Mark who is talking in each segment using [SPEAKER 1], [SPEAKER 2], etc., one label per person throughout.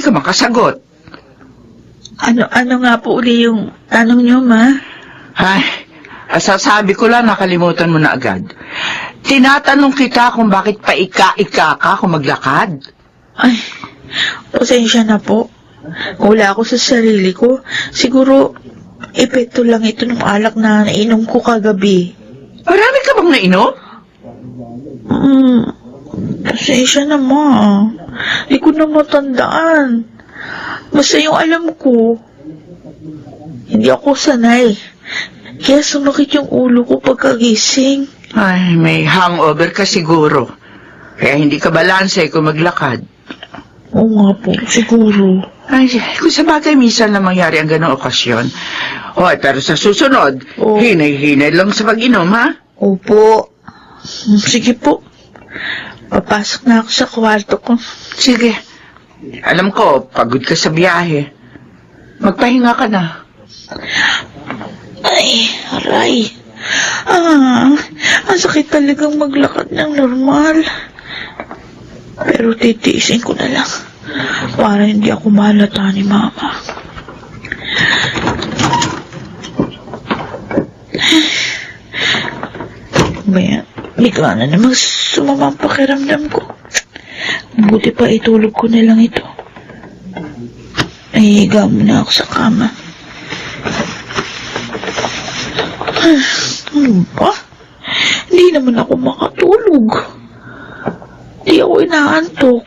[SPEAKER 1] ka makasagot.
[SPEAKER 2] Ano nga po uli yung tanong niyo, Ma?
[SPEAKER 1] Ay, sasabi ko lang, nakalimutan mo na agad. Tinatanong kita kung bakit paika-ika ka kung maglakad.
[SPEAKER 2] Ay, pasensya na po. Wala ako sa sarili ko. Siguro, epekto lang ito ng alak na nainom ko kagabi.
[SPEAKER 1] Marami ka bang nainom?
[SPEAKER 2] Pasensya na, Ma. Hindi ko na matandaan. Basta yung alam ko, hindi ako sanay. Kaya sumakit yung ulo ko pagkagising.
[SPEAKER 1] Ay, may hangover ka siguro. Kaya hindi ka balanse kung maglakad.
[SPEAKER 2] Oo nga po, siguro.
[SPEAKER 1] Ay, kung sa bagay minsan na mangyari ang ganong okasyon. Hoy, pero sa susunod, hinay-hinay lang sa pag-inom, ha?
[SPEAKER 2] Opo. Sige po. Papasok na ako sa kwarto ko.
[SPEAKER 1] Sige. Alam ko, pagod ka sa biyahe. Magpahinga ka na.
[SPEAKER 2] Ay, aray. Ang sakit talagang maglakad ng normal. Pero titiisin ko na lang. Para hindi ako mahalata ni Mama. Bayan, bigla na namang sumama ang pakiramdam ko. Buti pa itulog ko na lang ito. Nahihiga muna ako sa kama. Ano ba? Hindi naman ako makatulog. Hindi ako inaantok.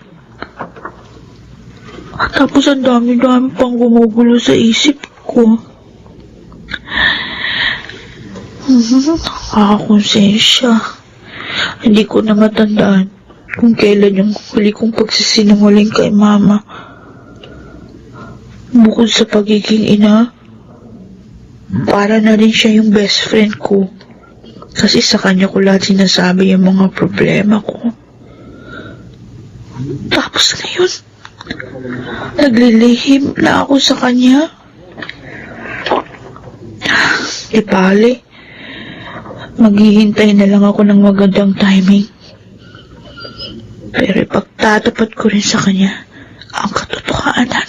[SPEAKER 2] Tapos ang dami-dami pang gumugulo sa isip ko. Nakakakonsensya. Hindi ko na matandaan kung kailan yung huli kong pagsisinungaling kay Mama. Bukod sa pagiging ina, para na rin siya yung best friend ko. Kasi sa kanya ko lahat sinasabi yung mga problema ko. Tapos ngayon, naglilihim na ako sa kanya. Di bale, maghihintay na lang ako ng magandang timing. Pero ipagtatapat ko rin sa kanya ang katotohanan.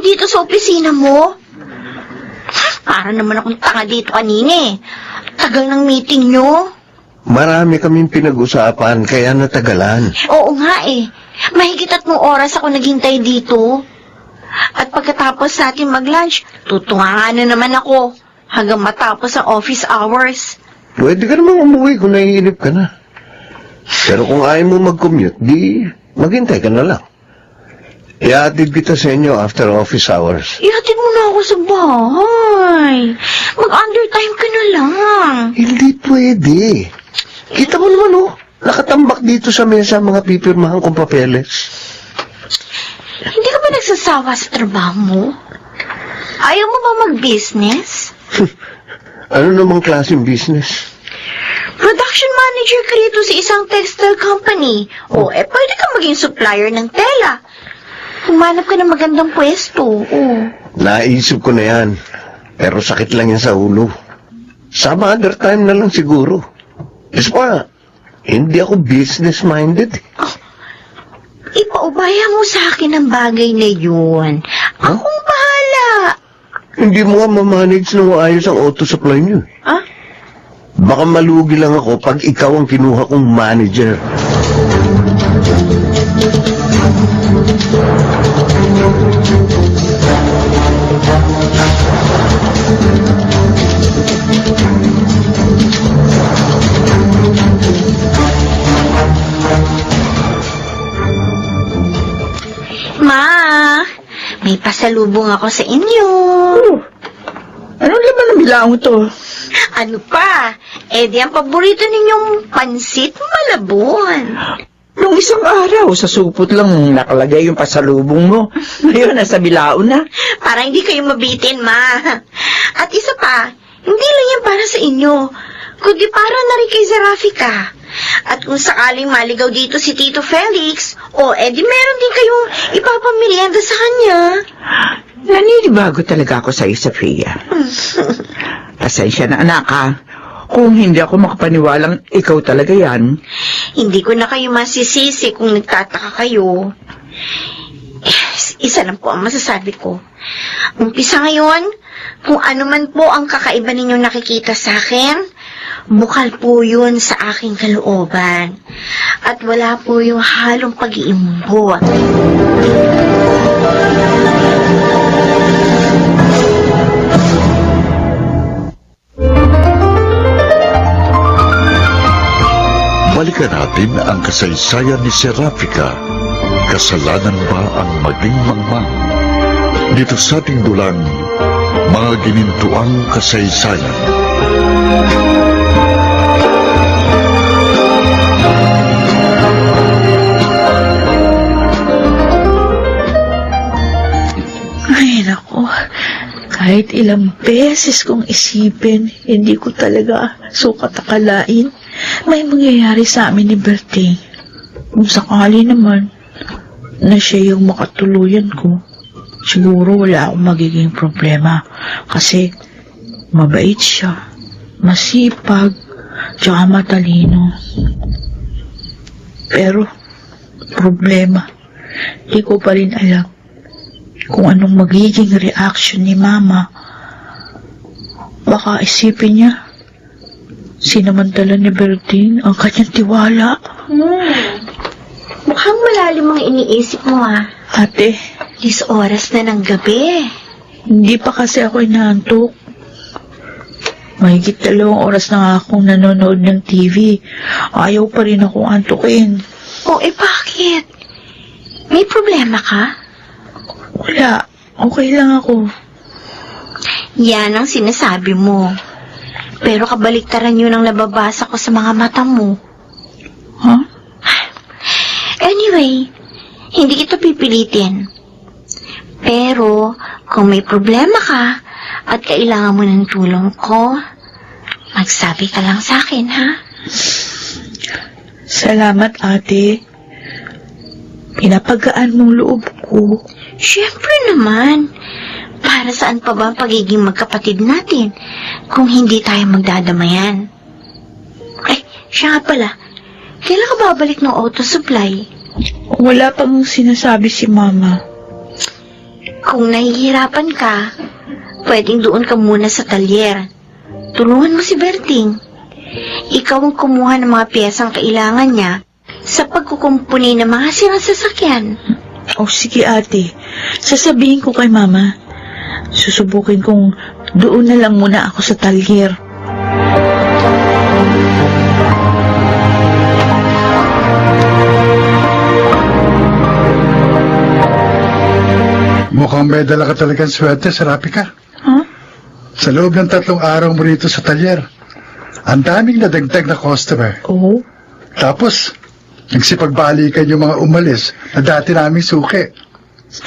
[SPEAKER 3] Dito sa opisina mo? Para naman akong tanga dito kanina eh. Tagal ng meeting nyo.
[SPEAKER 4] Marami kaming pinag-usapan, kaya natagalan.
[SPEAKER 3] Oo nga eh. Mahigit 3 oras ako naghintay dito. At pagkatapos natin mag-lunch, tutunga na naman ako hanggang matapos ang office hours.
[SPEAKER 4] Pwede ka namang umuwi kung naiinip ka na. Pero kung ayaw mo mag-commute, di maghintay ka na lang. Ihatid kita sa inyo after office hours.
[SPEAKER 3] Ihatid mo na ako sa bahay. Mag-undertime ka na lang.
[SPEAKER 4] Hindi pwede. Kita mo naman nakatambak dito sa mesa ang mga pipirmahan kong papeles.
[SPEAKER 3] Hindi ka ba nagsasawa sa trabaho mo? Ayaw mo ba mag-business?
[SPEAKER 4] Ano namang klaseng business?
[SPEAKER 3] Production manager ka rito sa isang textile company. Pwede ka maging supplier ng tela. Humanap ka ng magandang pwesto.
[SPEAKER 4] Naisip ko na yan. Pero sakit lang yan sa ulo. Some other time na lang siguro. Isa pa, hindi ako business-minded.
[SPEAKER 3] Ipaubaya mo sa akin ang bagay na yun. Akong bahala.
[SPEAKER 4] Hindi mo nga mamanage na maayos ang auto supply niyo. Baka malugi lang ako pag ikaw ang kinuha kong manager.
[SPEAKER 3] Ma, may pasalubong ako sa inyo.
[SPEAKER 2] Anong laman ng bilaong to?
[SPEAKER 3] Ano pa? Di ang paborito ninyong pansit malabon.
[SPEAKER 1] Nung isang araw, sa supot lang nakalagay yung pasalubong mo. Ngayon, nasa bilao na.
[SPEAKER 3] Para hindi kayo mabitin, Ma. At isa pa, hindi lang yan para sa inyo, kundi para na rin kay Zerafika. At kung sakaling maligaw dito si Tito Felix, edi meron din kayong ipapamerienda sa kanya.
[SPEAKER 1] Naninibago talaga ako sa iyo, Sophia. Pasensya na, anak, ha? Kung hindi ako makapaniwalang ikaw talaga yan.
[SPEAKER 3] Hindi ko na kayo masisisi kung nagtataka kayo. Isa lang po ang masasabi ko. Umpisa ngayon, kung ano man po ang kakaiba ninyong nakikita sa akin, bukal po yun sa aking kalooban. At wala po yung halong pag-iimbot.
[SPEAKER 5] Balikan natin ang kasaysayan ni Serafika. Kasalanan ba ang maging mangmang? Dito sa ating dulang, mga ginintuang kasaysayan.
[SPEAKER 2] Ay, naku. Kahit ilang beses kong isipin, hindi ko talaga sukat akalain may mangyayari sa amin ni Berting. Kung sakali naman na siya yung makatuluyan ko, siguro wala akong magiging problema kasi mabait siya, masipag, tsaka matalino. Pero, problema, di ko pa rin alam kung anong magiging reaction ni Mama. Baka isipin niya, sinamantala ni Berting ang kanyang tiwala.
[SPEAKER 3] Mukhang malalim ang iniisip mo, ah.
[SPEAKER 2] Ate,
[SPEAKER 3] 10 oras na ng gabi.
[SPEAKER 2] hindi pa kasi ako inaantok. Mahigit 2 oras na nga akong nanonood ng TV. Ayaw pa rin akong antukin.
[SPEAKER 3] Bakit? May problema ka?
[SPEAKER 2] Wala, okay lang ako.
[SPEAKER 3] Yan ang sinasabi mo. Pero kabaliktaran yun ang nababasa ko sa mga mata mo.
[SPEAKER 2] Huh?
[SPEAKER 3] Anyway, hindi kita pipilitin. Pero, kung may problema ka at kailangan mo ng tulong ko, magsabi ka lang sa akin, ha?
[SPEAKER 2] Salamat, ate. Pinapagaan mong loob ko.
[SPEAKER 3] Siyempre naman. Para saan pa ba ang pagiging magkapatid natin kung hindi tayo magdadamayan? Siya nga pala. Kailan ka babalik ng auto supply?
[SPEAKER 2] Wala pang sinasabi si Mama.
[SPEAKER 3] Kung nahihirapan ka, pwedeng doon ka muna sa talyer. Tulungan mo si Berting. Ikaw ang kumuha ng mga piyesang kailangan niya sa pagkukumpuni ng mga sirang sasakyan.
[SPEAKER 2] Sige, ate. Sasabihin ko kay Mama. Susubukin kong doon na lang muna ako sa talyer.
[SPEAKER 6] Mukhang may dala ka talagang swerte, Serafika.
[SPEAKER 2] Huh?
[SPEAKER 6] Sa loob ng 3 araw mo rito sa talyer, ang daming nadagdag na customer.
[SPEAKER 2] Oo.
[SPEAKER 6] Tapos, nagsipagbalikan yung mga umalis na dati naming suki.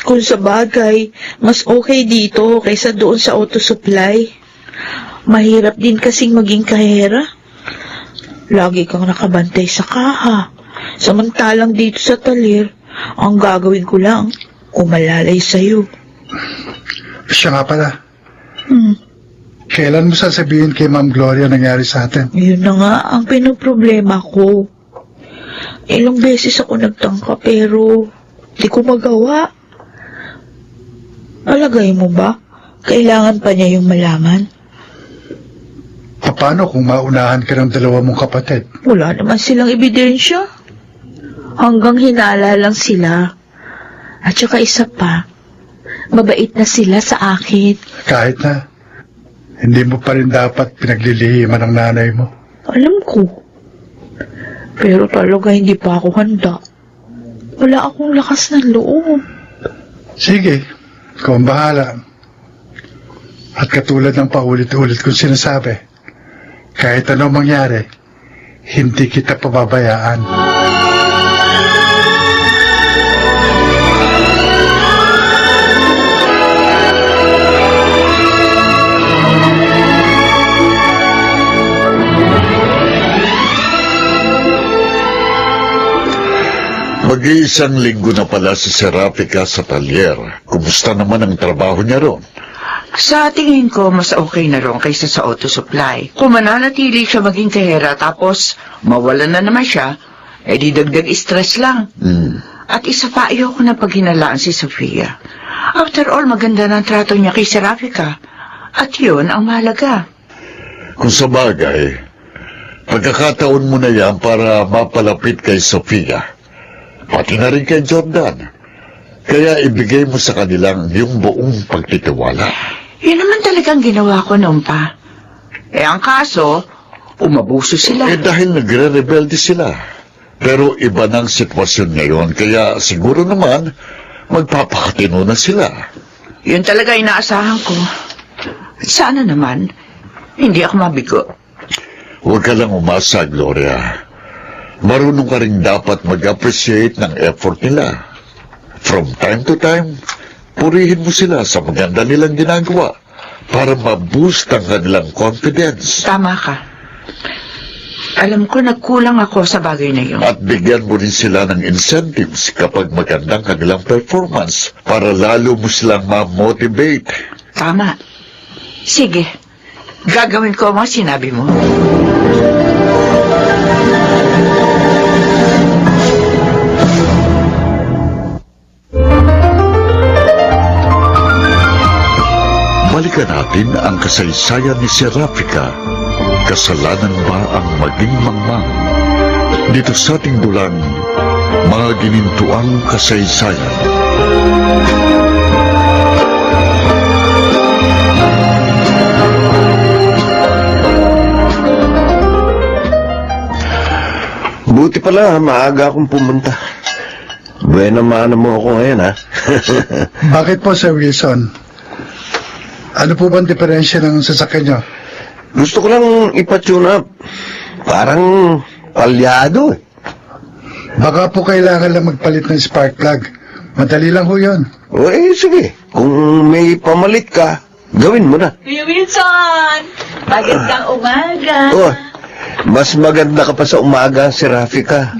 [SPEAKER 2] Kung sa bagay, mas okay dito kaysa doon sa auto supply. Mahirap din kasing maging kahera. Lagi kang nakabantay sa kaha. Samantalang dito sa talir, ang gagawin ko lang, umalalay sa'yo.
[SPEAKER 6] Siya nga pala,
[SPEAKER 2] Hmm.
[SPEAKER 6] kailan mo sasabihin kay Ma'am Gloria nangyari sa atin?
[SPEAKER 2] Yun na nga ang pinoproblema ko. Ilang beses ako nagtangka pero di ko magawa. Alagay mo ba? Kailangan pa niya yung malaman?
[SPEAKER 6] Paano kung maunahan ka ng 2 mong kapatid?
[SPEAKER 2] Wala naman silang ebidensya. Hanggang hinala lang sila. At saka isa pa, mabait na sila sa akin.
[SPEAKER 6] Kahit na, hindi mo pa rin dapat pinaglilihiman ng nanay mo.
[SPEAKER 2] Alam ko. Pero talaga hindi pa ako handa. Wala akong lakas ng loob.
[SPEAKER 6] Sige, ikaw ang bahala. At katulad ng paulit-ulit kong sinasabi, kahit ano mangyari, hindi kita pababayaan.
[SPEAKER 5] Mag-iisang linggo na pala si Serapika sa talyer. Kumusta naman ang trabaho niya ron?
[SPEAKER 1] Sa tingin ko, mas okay na ron kaysa sa auto supply. Kung mananatili siya maging kahera tapos mawalan na naman siya, di dagdag stress lang. At isa pa, ayoko na paghinalaan si Sofia. After all, maganda na ang trato niya kay Serapika. At yun ang mahalaga.
[SPEAKER 5] Kung sa bagay, pagkakataon mo na yan para mapalapit kay Sofia. Pati na rin kay Jordan. Kaya ibigay mo sa kanilang yung buong pagtitiwala.
[SPEAKER 1] Yun naman talagang ginawa ko noon pa. Ang kaso, umabuso sila.
[SPEAKER 5] Dahil nagre-rebelde sila. Pero iba ng sitwasyon ngayon, kaya siguro naman magpapakatino na sila.
[SPEAKER 1] Yun talaga inaasahan ko. Sana naman, hindi ako mabigo.
[SPEAKER 5] Huwag ka lang umasa, Gloria. Marunong ka rin dapat mag-appreciate ng effort nila. From time to time, purihin mo sila sa maganda nilang ginagawa para ma-boost ang kanilang confidence.
[SPEAKER 1] Tama ka. Alam ko nagkulang ako sa bagay na yun.
[SPEAKER 5] At bigyan mo rin sila ng incentives kapag magandang kanilang performance para lalo mo silang ma-motivate.
[SPEAKER 1] Tama. Sige, gagawin ko ang mga sinabi mo.
[SPEAKER 5] Balikan natin ang kasaysayan ni Serapika. Kasalanan ba ang maging mangmang? Dito sa ating dulang, mga ginintuang kasaysayan.
[SPEAKER 4] Buti pala, maaga akong pumunta. Buena mana mo ako ngayon, ha?
[SPEAKER 6] Bakit po, Sir Wilson? Ano po bang diferensya ng sasakyan nyo?
[SPEAKER 4] Gusto ko lang ipatune up. Parang palyado, eh.
[SPEAKER 6] Baka po kailangan lang magpalit ng spark plug. Madali lang ho yun.
[SPEAKER 4] O, sige. Kung may pamalit ka, gawin mo na.
[SPEAKER 2] Kuya Wilson! Magandang umaga!
[SPEAKER 4] Oh, mas maganda ka pa sa umaga, Serapika.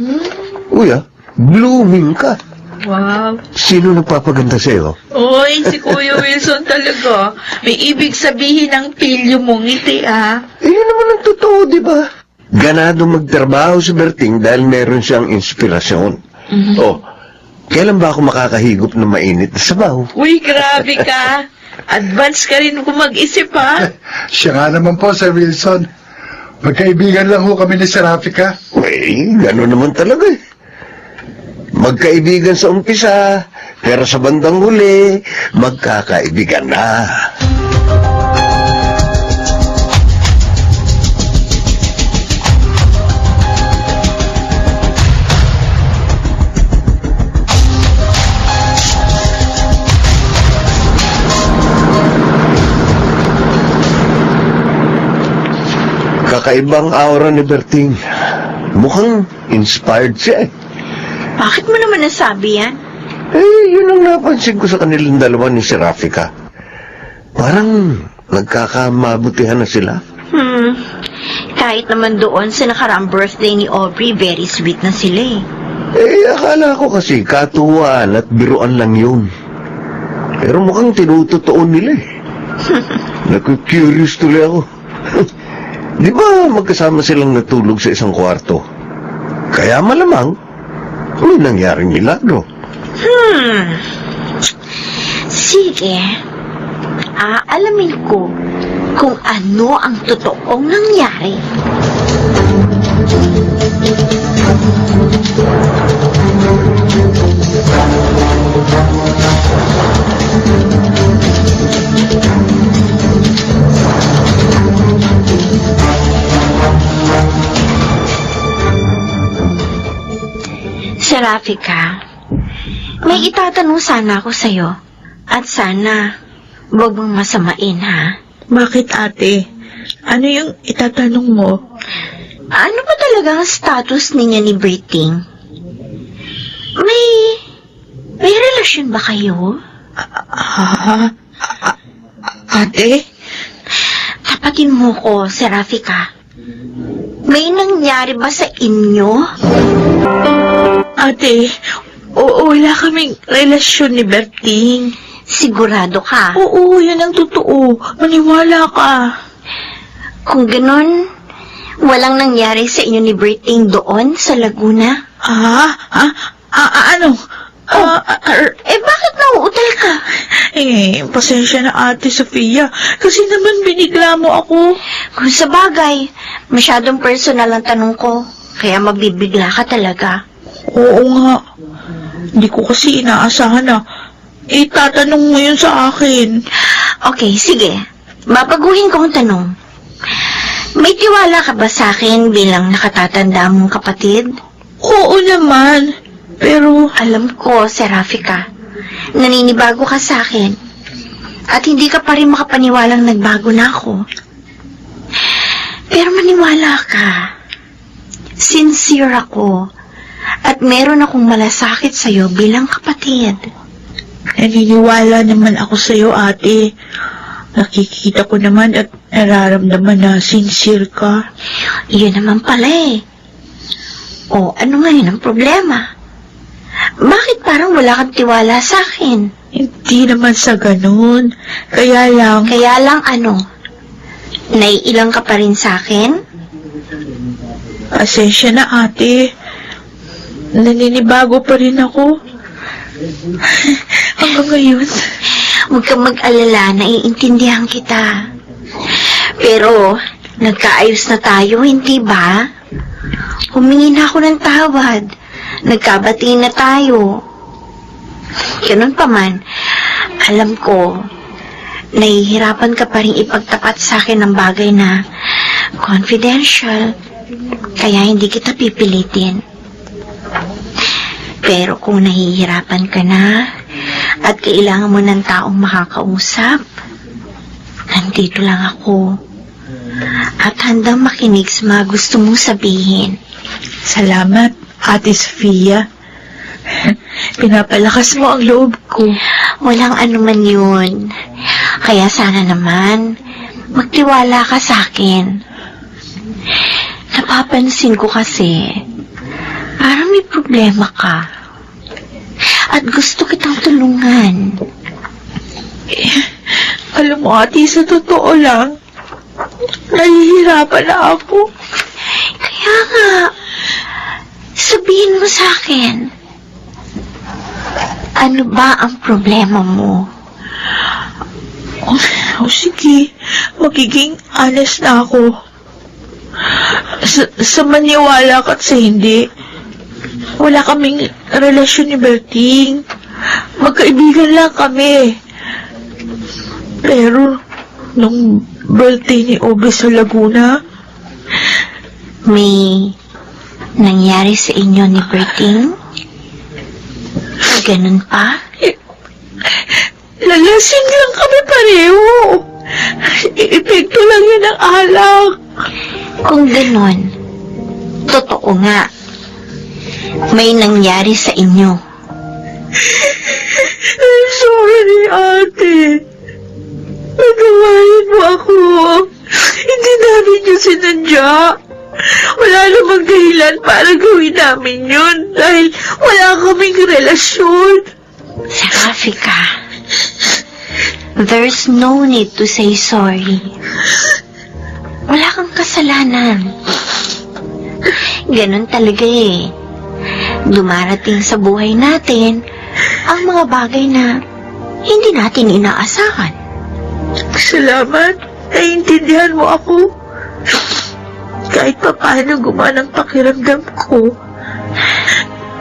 [SPEAKER 4] Uy, blooming ka.
[SPEAKER 2] Wow!
[SPEAKER 4] Sino nagpapaganda sa'yo?
[SPEAKER 2] Oy, si Kuya Wilson talaga. May ibig sabihin ng pilyo mong ngiti,
[SPEAKER 4] Yun naman ang totoo, di ba? Ganado magtrabaho si Berting dahil meron siyang inspirasyon. Oh, kailan ba ako makakahigop ng mainit na sabaw?
[SPEAKER 2] Uy, grabe ka! Advance ka rin kung mag-isip,
[SPEAKER 6] Siya nga naman po, Sir Wilson. Magkaibigan lang ho kami ni Serapika.
[SPEAKER 4] Gano'n naman talaga, eh. Magkaibigan sa umpisa, pero sa bandang huli, magkakaibigan na. Kakaibang aura ni Berting. Mukhang inspired siya, eh.
[SPEAKER 3] Bakit mo naman nasabi yan?
[SPEAKER 4] Yun ang napansin ko sa kanilang dalawa ni Serapika. Parang nagkakamabutihan na sila.
[SPEAKER 3] Kahit naman doon sa nakaraang birthday ni Aubrey, very sweet na sila
[SPEAKER 4] Akala ko kasi katuwaan at biruan lang yun. Pero mukhang tinutotoo nila, eh. Naku-curious tuloy ako. Di ba magkasama silang natulog sa isang kwarto? Kaya malamang, may nangyaring milagro.
[SPEAKER 3] Sige. Aalamin ko kung ano ang totoong nangyari. Serapika, may itatanong sana ako sa'yo. At sana, huwag mong masamain, ha?
[SPEAKER 2] Bakit, ate? Ano yung itatanong mo?
[SPEAKER 3] Ano ba talaga ang status ninyo ni Berting? May relasyon ba kayo?
[SPEAKER 2] Ate?
[SPEAKER 3] Tapatin mo ko, Serapika. May nangyari ba sa inyo?
[SPEAKER 2] Ate, Oo, wala kaming relasyon ni Berting.
[SPEAKER 3] Sigurado ka?
[SPEAKER 2] Oo, yan ang totoo. Maniwala ka.
[SPEAKER 3] Kung ganun, walang nangyari sa inyo ni Berting doon sa Laguna?
[SPEAKER 2] Ano?
[SPEAKER 3] Bakit nauutal ka?
[SPEAKER 2] Pasensya na Ate Sofia. Kasi naman binigla mo ako.
[SPEAKER 3] Kung sa bagay, masyadong personal ang tanong ko. Kaya mabibigla ka talaga.
[SPEAKER 2] Oo nga. Hindi ko kasi inaasahan na itatanong mo yun sa akin.
[SPEAKER 3] Okay, sige. Babaguhin ko ang tanong. May tiwala ka ba sa akin bilang nakatatanda mong kapatid?
[SPEAKER 2] Oo naman. Pero,
[SPEAKER 3] Alam ko, Serafika, naninibago ka sa akin. At hindi ka pa rin makapaniwalang nagbago na ako. Pero maniwala ka. Sincere ako. At meron akong malasakit sa'yo bilang kapatid.
[SPEAKER 2] naniniwala naman ako sa'yo, ate. Nakikita ko naman at nararamdaman na sincere ka.
[SPEAKER 3] Yun naman pala eh. O, ano ngayon ang problema? Bakit parang wala kang tiwala sa akin?
[SPEAKER 2] Hindi naman sa ganun. Kaya lang,
[SPEAKER 3] Kaya lang ano? Naiilang ka pa rin sa akin?
[SPEAKER 2] pasensya na, ate. Naninibago pa rin ako. Hanggang ngayon.
[SPEAKER 3] Huwag kang mag-alala, naiintindihan kita. Pero, nagkaayos na tayo, hindi ba? Humingi na ako ng tawad. Nagkabati na tayo. Ganun pa man, alam ko, nahihirapan ka pa rin ipagtapat sa akin ng bagay na confidential, kaya hindi kita pipilitin. Pero kung nahihirapan ka na at kailangan mo ng taong makakausap, nandito lang ako at handang makinig sa mga gusto mong sabihin.
[SPEAKER 2] Salamat, Ate Sofia. Pinapalakas mo ang loob ko.
[SPEAKER 3] Walang anuman yun. Kaya sana naman, magtiwala ka sa akin. Napapansin ko kasi, parang may problema ka. At gusto kitang tulungan.
[SPEAKER 2] Alam mo, ate, sa totoo lang, nahihirapan na ako.
[SPEAKER 3] Kaya nga, sabihin mo sa akin, ano ba ang problema mo?
[SPEAKER 2] Sige, magiging honest na ako. Sa maniwala ka at sa hindi, wala kaming relasyon ni Berting. Magkaibigan lang kami. Pero, nung birthday ni Obe sa Laguna,
[SPEAKER 3] May nangyari sa inyo ni Berting? Ganun pa?
[SPEAKER 2] lalasing lang kami pareho. Epekto lang yun ng alak.
[SPEAKER 3] Kung ganun, totoo nga. May nangyari sa inyo.
[SPEAKER 2] I'm sorry, ate. Nagawain mo ako. Hindi namin yun sinadya. Wala namang dahilan para gawin namin yun dahil wala kaming relasyon.
[SPEAKER 3] Serafika, there's no need to say sorry. Wala kang kasalanan. Ganun talaga eh. Dumarating sa buhay natin ang mga bagay na hindi natin inaasahan.
[SPEAKER 2] Salamat. Naiintindihan mo ako. Kahit pa paano gumanang pakiramdam ko.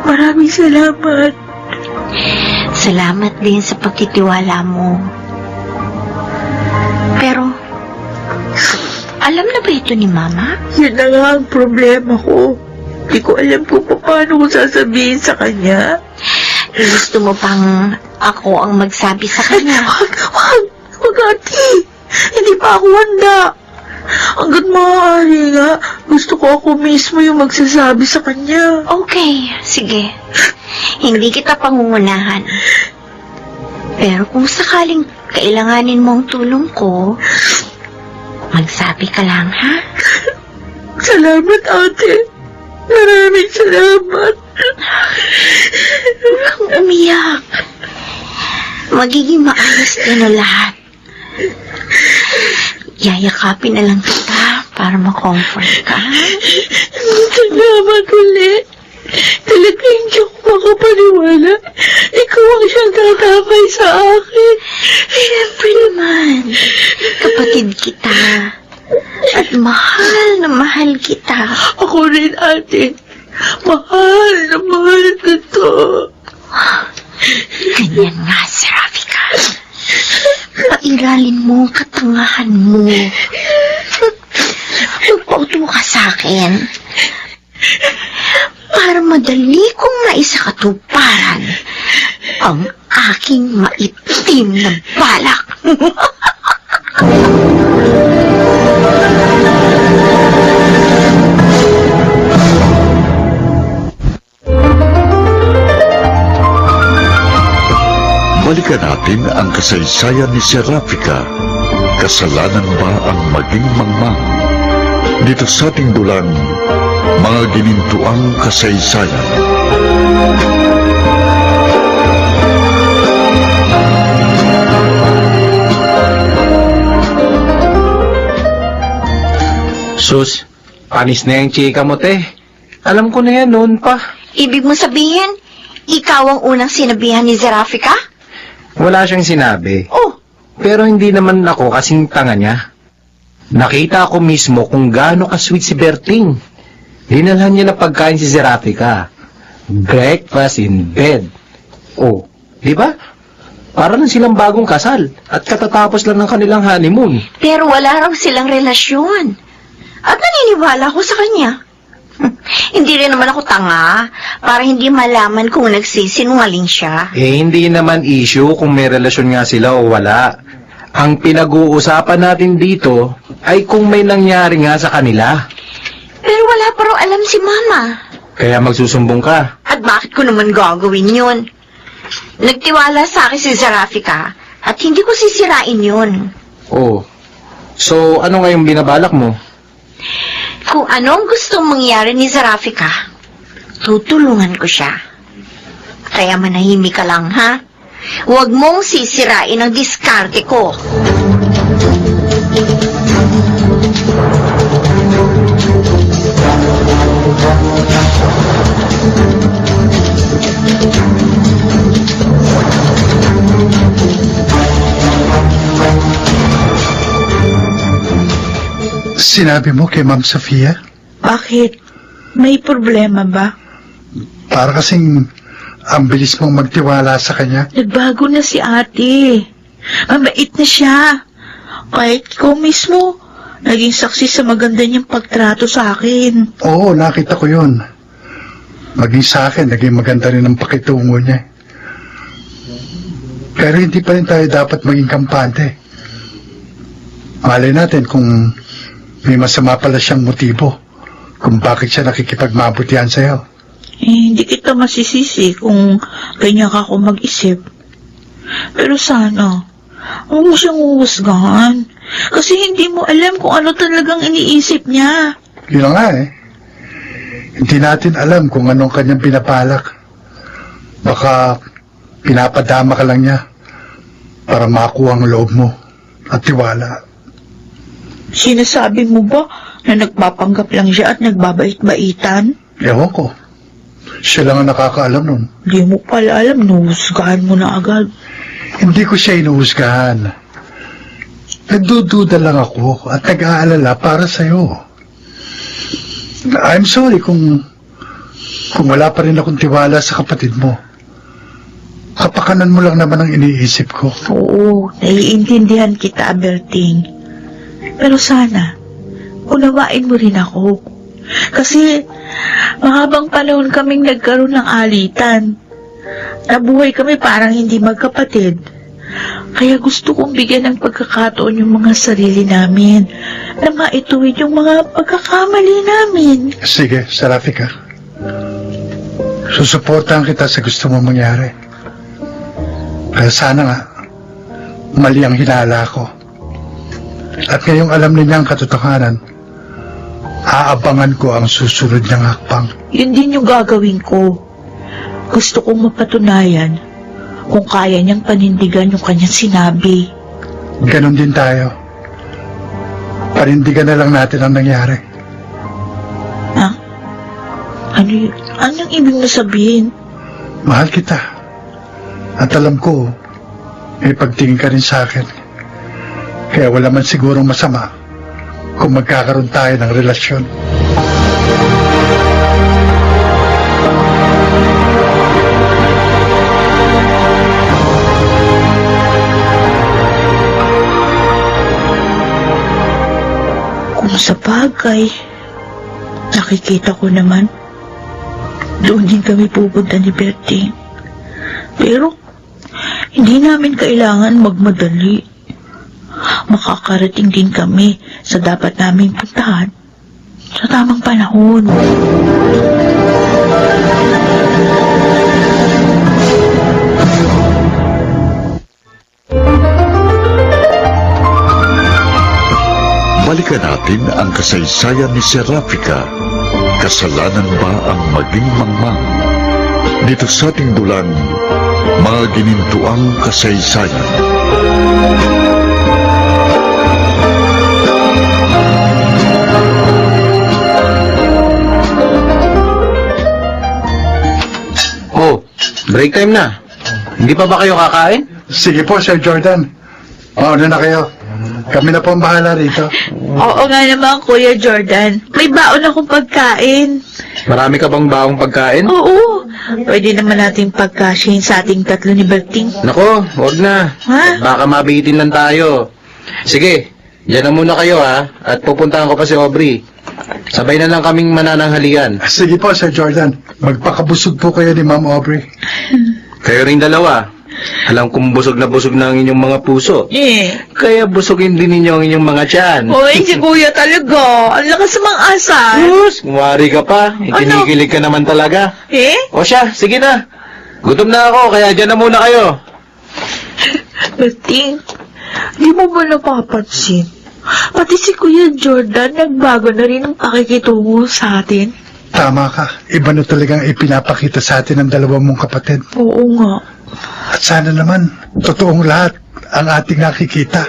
[SPEAKER 2] Maraming salamat.
[SPEAKER 3] Salamat din sa pagtitiwala mo. Pero, alam na ba ito ni Mama?
[SPEAKER 2] Yun na nga ang problema ko. Di ko alam kung paano ko sasabihin sa kanya.
[SPEAKER 3] Gusto mo pang ako ang magsabi sa kanya?
[SPEAKER 2] Wag, ate. Hindi pa ako handa. Hanggat maaari nga, gusto ko ako mismo yung magsasabi sa kanya.
[SPEAKER 3] Okay, sige. Hindi kita pangungunahan. Pero kung sakaling kailanganin mo ang tulong ko, magsabi ka lang, ha?
[SPEAKER 2] Salamat, ate. Maraming salamat.
[SPEAKER 3] Huwag kang umiyak. Magiging maayos din ang lahat. Yayakapin na lang kita para ma-comfort ka.
[SPEAKER 2] Salamat ulit. Talaga hindi ako makapaniwala. Ikaw ang siyang tatapay sa akin.
[SPEAKER 3] Siyempre naman, kapatid kita. At mahal na mahal kita.
[SPEAKER 2] Ako rin, ate. Mahal na mahal kita.
[SPEAKER 3] Ganyan nga, Serafika. Pairalin mo ang katangahan mo. Magpauto ka sa akin. Para madali kong maisakatuparan ang aking maitim na balak.
[SPEAKER 5] Balikan natin ang kasaysayan ni Serafika. Kasalanan ba ang maging mangmang? Dito sa ating dulang, mga ginintuang kasaysayan.
[SPEAKER 7] Sus, panis na yung chika mo, te. Alam ko na yan noon pa.
[SPEAKER 3] Ibig mo sabihin, ikaw ang unang sinabihan ni Serafika?
[SPEAKER 7] Wala siyang sinabi.
[SPEAKER 3] Oh,
[SPEAKER 7] Pero hindi naman ako kasing tanga niya. Nakita ko mismo kung gaano ka-sweet si Berting. Dinalhan niya na pagkain si Serafika. Breakfast in bed. Oh, di ba? Para lang silang bagong kasal at katatapos lang ng kanilang honeymoon.
[SPEAKER 3] pero wala raw silang relasyon. At naniniwala ko sa kanya. Hindi rin naman ako tanga para hindi malaman kung nagsisinungaling siya.
[SPEAKER 7] Eh, hindi naman issue kung may relasyon nga sila o wala. Ang pinag-uusapan natin dito ay kung may nangyari nga sa kanila.
[SPEAKER 3] Pero wala pa raw alam si Mama.
[SPEAKER 7] Kaya magsusumbong ka.
[SPEAKER 3] At bakit ko naman gagawin yun? Nagtiwala sa akin si Serafika at hindi ko sisirain yun.
[SPEAKER 7] Oh. So, ano nga yung binabalak mo?
[SPEAKER 3] Kung anong gustong mangyari ni Serafika, tutulungan ko siya. Kaya manahimik ka lang, ha? Huwag mong sisirain ang diskarte ko.
[SPEAKER 6] Sinabi mo kay Ma'am Sofia?
[SPEAKER 2] Bakit? May problema ba?
[SPEAKER 6] Para kasing ang bilis mong magtiwala sa kanya.
[SPEAKER 2] Nagbago na si ate. Mabait na siya. Kahit ikaw mismo, naging saksi sa maganda niyang pagtrato sa akin.
[SPEAKER 6] Oo, nakita ko yun. Maging sa akin, naging maganda rin ang pakitungo niya. Pero hindi pa rin tayo dapat maging kampante. Malay natin kung may masama pala siyang motibo kung bakit siya nakikipagmabutihan sa'yo.
[SPEAKER 2] Hindi kita masisisi kung ganyan ka ako mag-isip. Pero sana, huwag mo siyang huhusgahan. Kasi hindi mo alam kung ano talagang iniisip niya.
[SPEAKER 6] Yun na nga eh. Hindi natin alam kung anong kanyang pinapalak. Baka pinapadama ka lang niya para makuha ang loob mo at tiwala.
[SPEAKER 2] Sinasabi mo ba na nagpapanggap lang siya at nagbabait-baitan?
[SPEAKER 6] Ewan ko. Siya lang ang nakakaalam nun.
[SPEAKER 2] Di mo pala alam, nuhusgahan mo na agad.
[SPEAKER 6] Hindi ko siya inuhusgahan. Nagdududa lang ako at nag-aalala para sa'yo. I'm sorry kung wala pa rin akong tiwala sa kapatid mo. Kapakanan mo lang naman ang iniisip ko.
[SPEAKER 2] Oo, naiintindihan kita, Berting. Pero sana, unawain mo rin ako. Kasi, mahabang panahon kaming nagkaroon ng alitan. Nabuhay kami parang hindi magkapatid. Kaya gusto kong bigyan ng pagkakataon yung mga sarili namin na maituwid yung mga pagkakamali namin.
[SPEAKER 6] Sige, Serafika. Susuportahan kita sa gusto mo mangyari. Kaya sana nga, mali ang hinala ko. At ngayong alam niya ang katotohanan, aabangan ko ang susunod niyang hakbang.
[SPEAKER 2] Yun din yung gagawin ko. Gusto kong mapatunayan kung kaya niyang panindigan yung kanyang sinabi.
[SPEAKER 6] Ganon din tayo. Panindigan na lang natin ang nangyari.
[SPEAKER 2] Ha? Anong ibig na sabihin?
[SPEAKER 6] Mahal kita. At alam ko, may pagtingin ka rin sa akin. Kaya wala man sigurong masama kung magkakaroon tayo ng relasyon.
[SPEAKER 2] Kung sa bagay, nakikita ko naman, doon din kami pupunta ni Berting. Pero, hindi namin kailangan magmadali. Makakarating din kami sa dapat naming puntahan sa tamang panahon.
[SPEAKER 5] Balikan natin ang kasaysayan ni Serafika. Kasalanan ba ang maging mangmang? Dito sa ating dulang, mga ginintuang kasaysayan.
[SPEAKER 7] Oh, break time na. Hindi pa ba kayo kakain?
[SPEAKER 6] Sige po, Sir Jordan. Mauna na kayo. Kami na po ang bahala rito.
[SPEAKER 2] Oo nga naman, Kuya Jordan. May baon akong pagkain.
[SPEAKER 7] Marami ka bang baong pagkain?
[SPEAKER 2] Oo, pwede naman natin pagkasyahin sa ating tatlo ni Berting.
[SPEAKER 7] Nako, wag na.
[SPEAKER 2] Ha?
[SPEAKER 7] Baka mabitin lang tayo. Sige, yan na muna kayo ha. At pupuntahan ko pa si Aubrey. Sabay na lang kaming manananghalian.
[SPEAKER 6] Sige po, Sir Jordan. Magpakabusog po kayo ni Ma'am Aubrey.
[SPEAKER 7] Kayo rin dalawa. Alam kong busog na ang inyong mga puso. Kaya busogin din ninyo ang inyong mga tiyan.
[SPEAKER 2] Hoy, si Kuya talaga. Ang lakas ng mga asal.
[SPEAKER 7] Sus, kumari ka pa. Ikinikilig ka naman talaga. O siya, sige na. Gutom na ako, kaya dyan na muna kayo.
[SPEAKER 2] Berting, di mo ba napapansin? Pati si Kuya Jordan, nagbago na rin ang pakikitungo sa atin.
[SPEAKER 6] Tama ka. Iba na talagang ipinapakita sa atin ng dalawang mong kapatid.
[SPEAKER 2] Oo nga.
[SPEAKER 6] At sana naman, totoong lahat ang ating nakikita.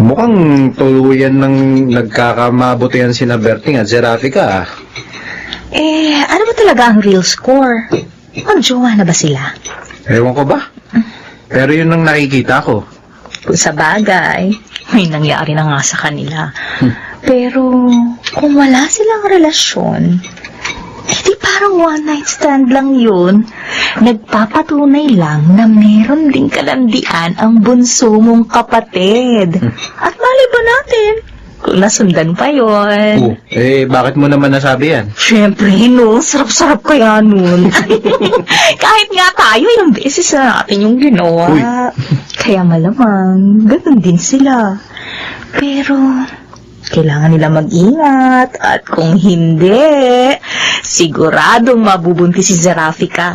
[SPEAKER 7] Mukhang tuluyan ng nagkakamabutihan si Berting at Serafika.
[SPEAKER 8] Ano ba talaga ang real score? Magjowa na ba sila?
[SPEAKER 7] Ewan ko ba? Pero yun ang nakikita ko.
[SPEAKER 8] Kung sa bagay, may nangyari na nga sa kanila. Pero, kung wala silang relasyon, di parang one night stand lang yun. Nagpapatunay lang na meron ding kalandian ang bunso mong kapatid. At mali ba natin kung nasundan pa yon?
[SPEAKER 7] Bakit mo naman nasabi yan?
[SPEAKER 8] Siyempre, no? Sarap-sarap kaya nun. Kahit nga tayo, ilang beses na natin yung ginawa.
[SPEAKER 7] Uy.
[SPEAKER 8] Kaya malamang, ganun din sila. Pero, kailangan nila mag-ingat. At kung hindi, siguradong mabubuntis si Serafika.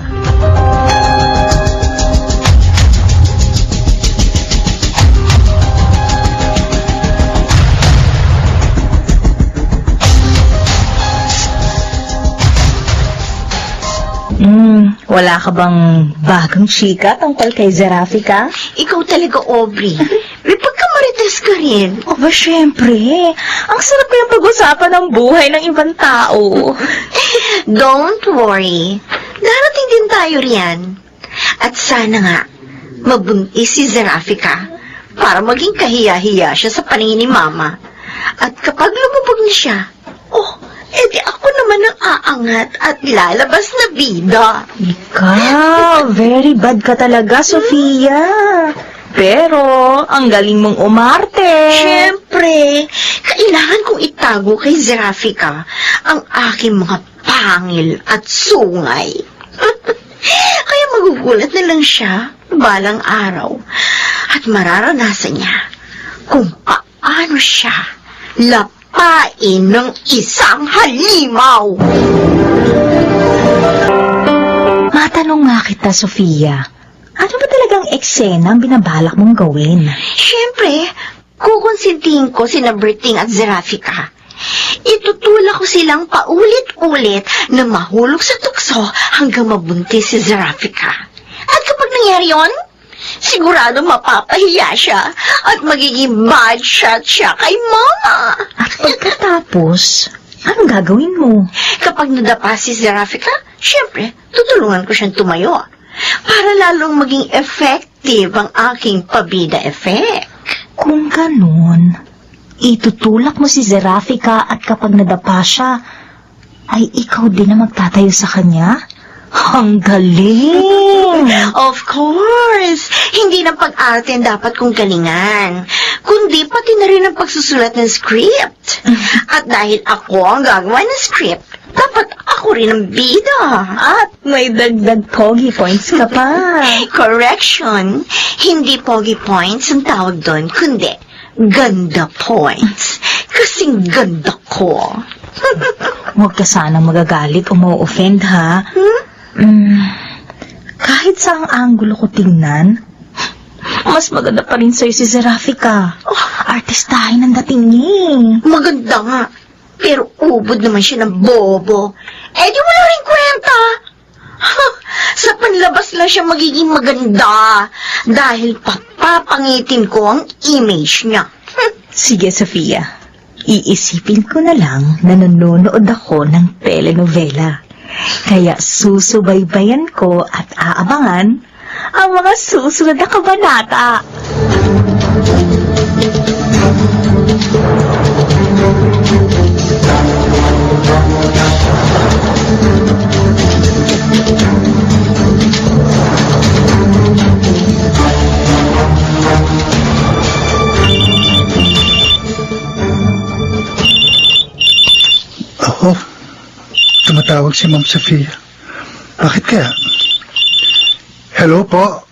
[SPEAKER 8] Wala ka bang bagong chika tungkol kay Serafika?
[SPEAKER 3] Ikaw talaga, Aubrey. May pagkamarites ka rin.
[SPEAKER 8] O ba, syempre. Ang sarap kayang pag-usapan ng buhay ng ibang tao.
[SPEAKER 3] Don't worry. Darating din tayo riyan. At sana nga, mabuntis si Serafika para maging kahiya-hiya siya sa paningin ni Mama. At kapag lumubog na siya, edi ako naman ang aangat at lalabas na bida.
[SPEAKER 8] Ikaw, very bad ka talaga, Sofia. Pero, ang galing mong umarte.
[SPEAKER 3] Siyempre, kailangan kong itago kay Serafika ang aking mga pangil at sungay. Kaya magugulat na lang siya balang araw at mararanasan niya kung paano siya lapain ng isang halimaw.
[SPEAKER 8] Matanong nga kita, Sofia. Ano ba talagang eksena ang binabalak mong gawin.
[SPEAKER 3] Siyempre, kukonsintihin ko sina Berting at Zerafika. Itutulak ko silang paulit-ulit na mahulog sa tukso hanggang mabuntis si Zerafika. At kapag nangyari yon, sigurado mapapahiya siya at magiging bad shot siya kay Mama.
[SPEAKER 8] At pagkatapos, anong gagawin mo?
[SPEAKER 3] Kapag nadapa si Zerafika, siyempre, tutulungan ko siyang tumayo para lalong maging effective ang aking pabida effect.
[SPEAKER 8] Kung ganun, itutulak mo si Zerafika at kapag nadapa siya, ay ikaw din na magtatayo sa kanya? Ang galing!
[SPEAKER 3] Of course! Hindi ng pag-arte ang dapat kong galingan, kundi pati na rin ang pagsusulat ng script. At dahil ako ang gagawa ng script, dapat ako rin ang bida.
[SPEAKER 8] At may dagdag pogi points ka pa.
[SPEAKER 3] Correction, hindi pogi points ang tawag doon, kundi ganda points. Kasing ganda ko.
[SPEAKER 8] Huwag ka sana magagalit o ma-offend, ha? Kahit sa ang anggulo ko tingnan, mas maganda pa rin sa'yo si Zerafika. Artistahin ang dating niya.
[SPEAKER 3] Maganda nga, pero ubod naman siya ng bobo. Eh di wala rin kwenta. Sa panlabas lang siya magiging maganda dahil papapangitin ko ang image niya.
[SPEAKER 8] Sige, Sofia. Iisipin ko na lang na nanonood ako ng telenovela. Kaya susubaybayan ko at aabangan ang mga susunod na kabanata.
[SPEAKER 6] Ako, tumatawag si Ma'am Sofia. Bakit kaya? Hello po.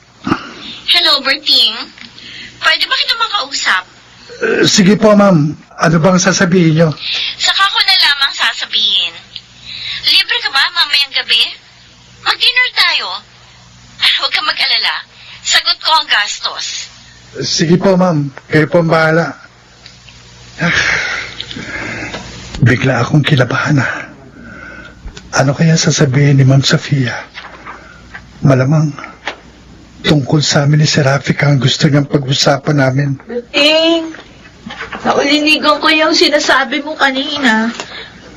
[SPEAKER 3] Hello, Berting. Pwede ba kita makausap?
[SPEAKER 6] Sige po, ma'am. Ano bang sasabihin niyo?
[SPEAKER 3] Saka ko na lamang sasabihin. Libre ka ba mamayang gabi? Mag-dinner tayo. Huwag kang mag-alala. Sagot ko ang gastos.
[SPEAKER 6] Sige po, ma'am. Kayo po ang bahala. Bigla akong kilabahan. Ano kaya sasabihin ni Ma'am Sofia? Malamang tungkol sa amin ni Zerafika ang gusto niyang pag-usapan namin.
[SPEAKER 2] Berting, naulinigan ko yung sinasabi mo kanina.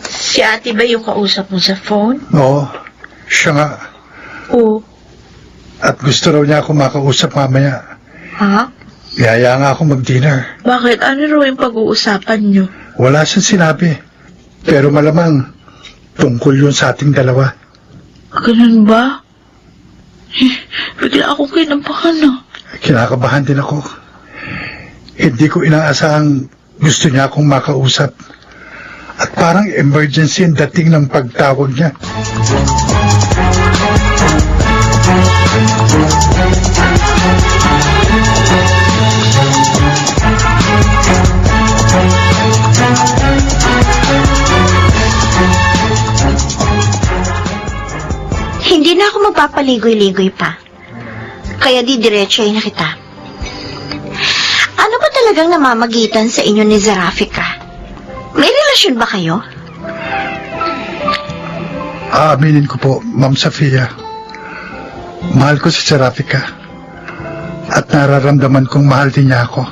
[SPEAKER 2] Si ate ba yung kausap mo sa phone?
[SPEAKER 6] Oo, siya nga.
[SPEAKER 2] Oo.
[SPEAKER 6] At gusto raw niya ako makausap mamaya.
[SPEAKER 2] Ha?
[SPEAKER 6] Yaya nga ako mag-dinner.
[SPEAKER 2] Bakit? Ano raw yung pag-uusapan nyo?
[SPEAKER 6] Wala siyang sinabi. Pero malamang tungkol yun sa ating dalawa.
[SPEAKER 2] Ganun ba? Bigla akong kinabahan na.
[SPEAKER 6] Kinakabahan din ako. Hindi ko inaasahang gusto niya akong makausap. At parang emergency ang dating ng pagtawag niya.
[SPEAKER 3] Hindi na ako magpapaligoy-ligoy pa. Kaya didiretsahin na kita. Ano ba talagang namamagitan sa inyo ni Zerafika? May relasyon ba kayo?
[SPEAKER 6] Aaminin ko po, Ma'am Sofia. Mahal ko si Zerafika. At nararamdaman kong mahal din niya ako.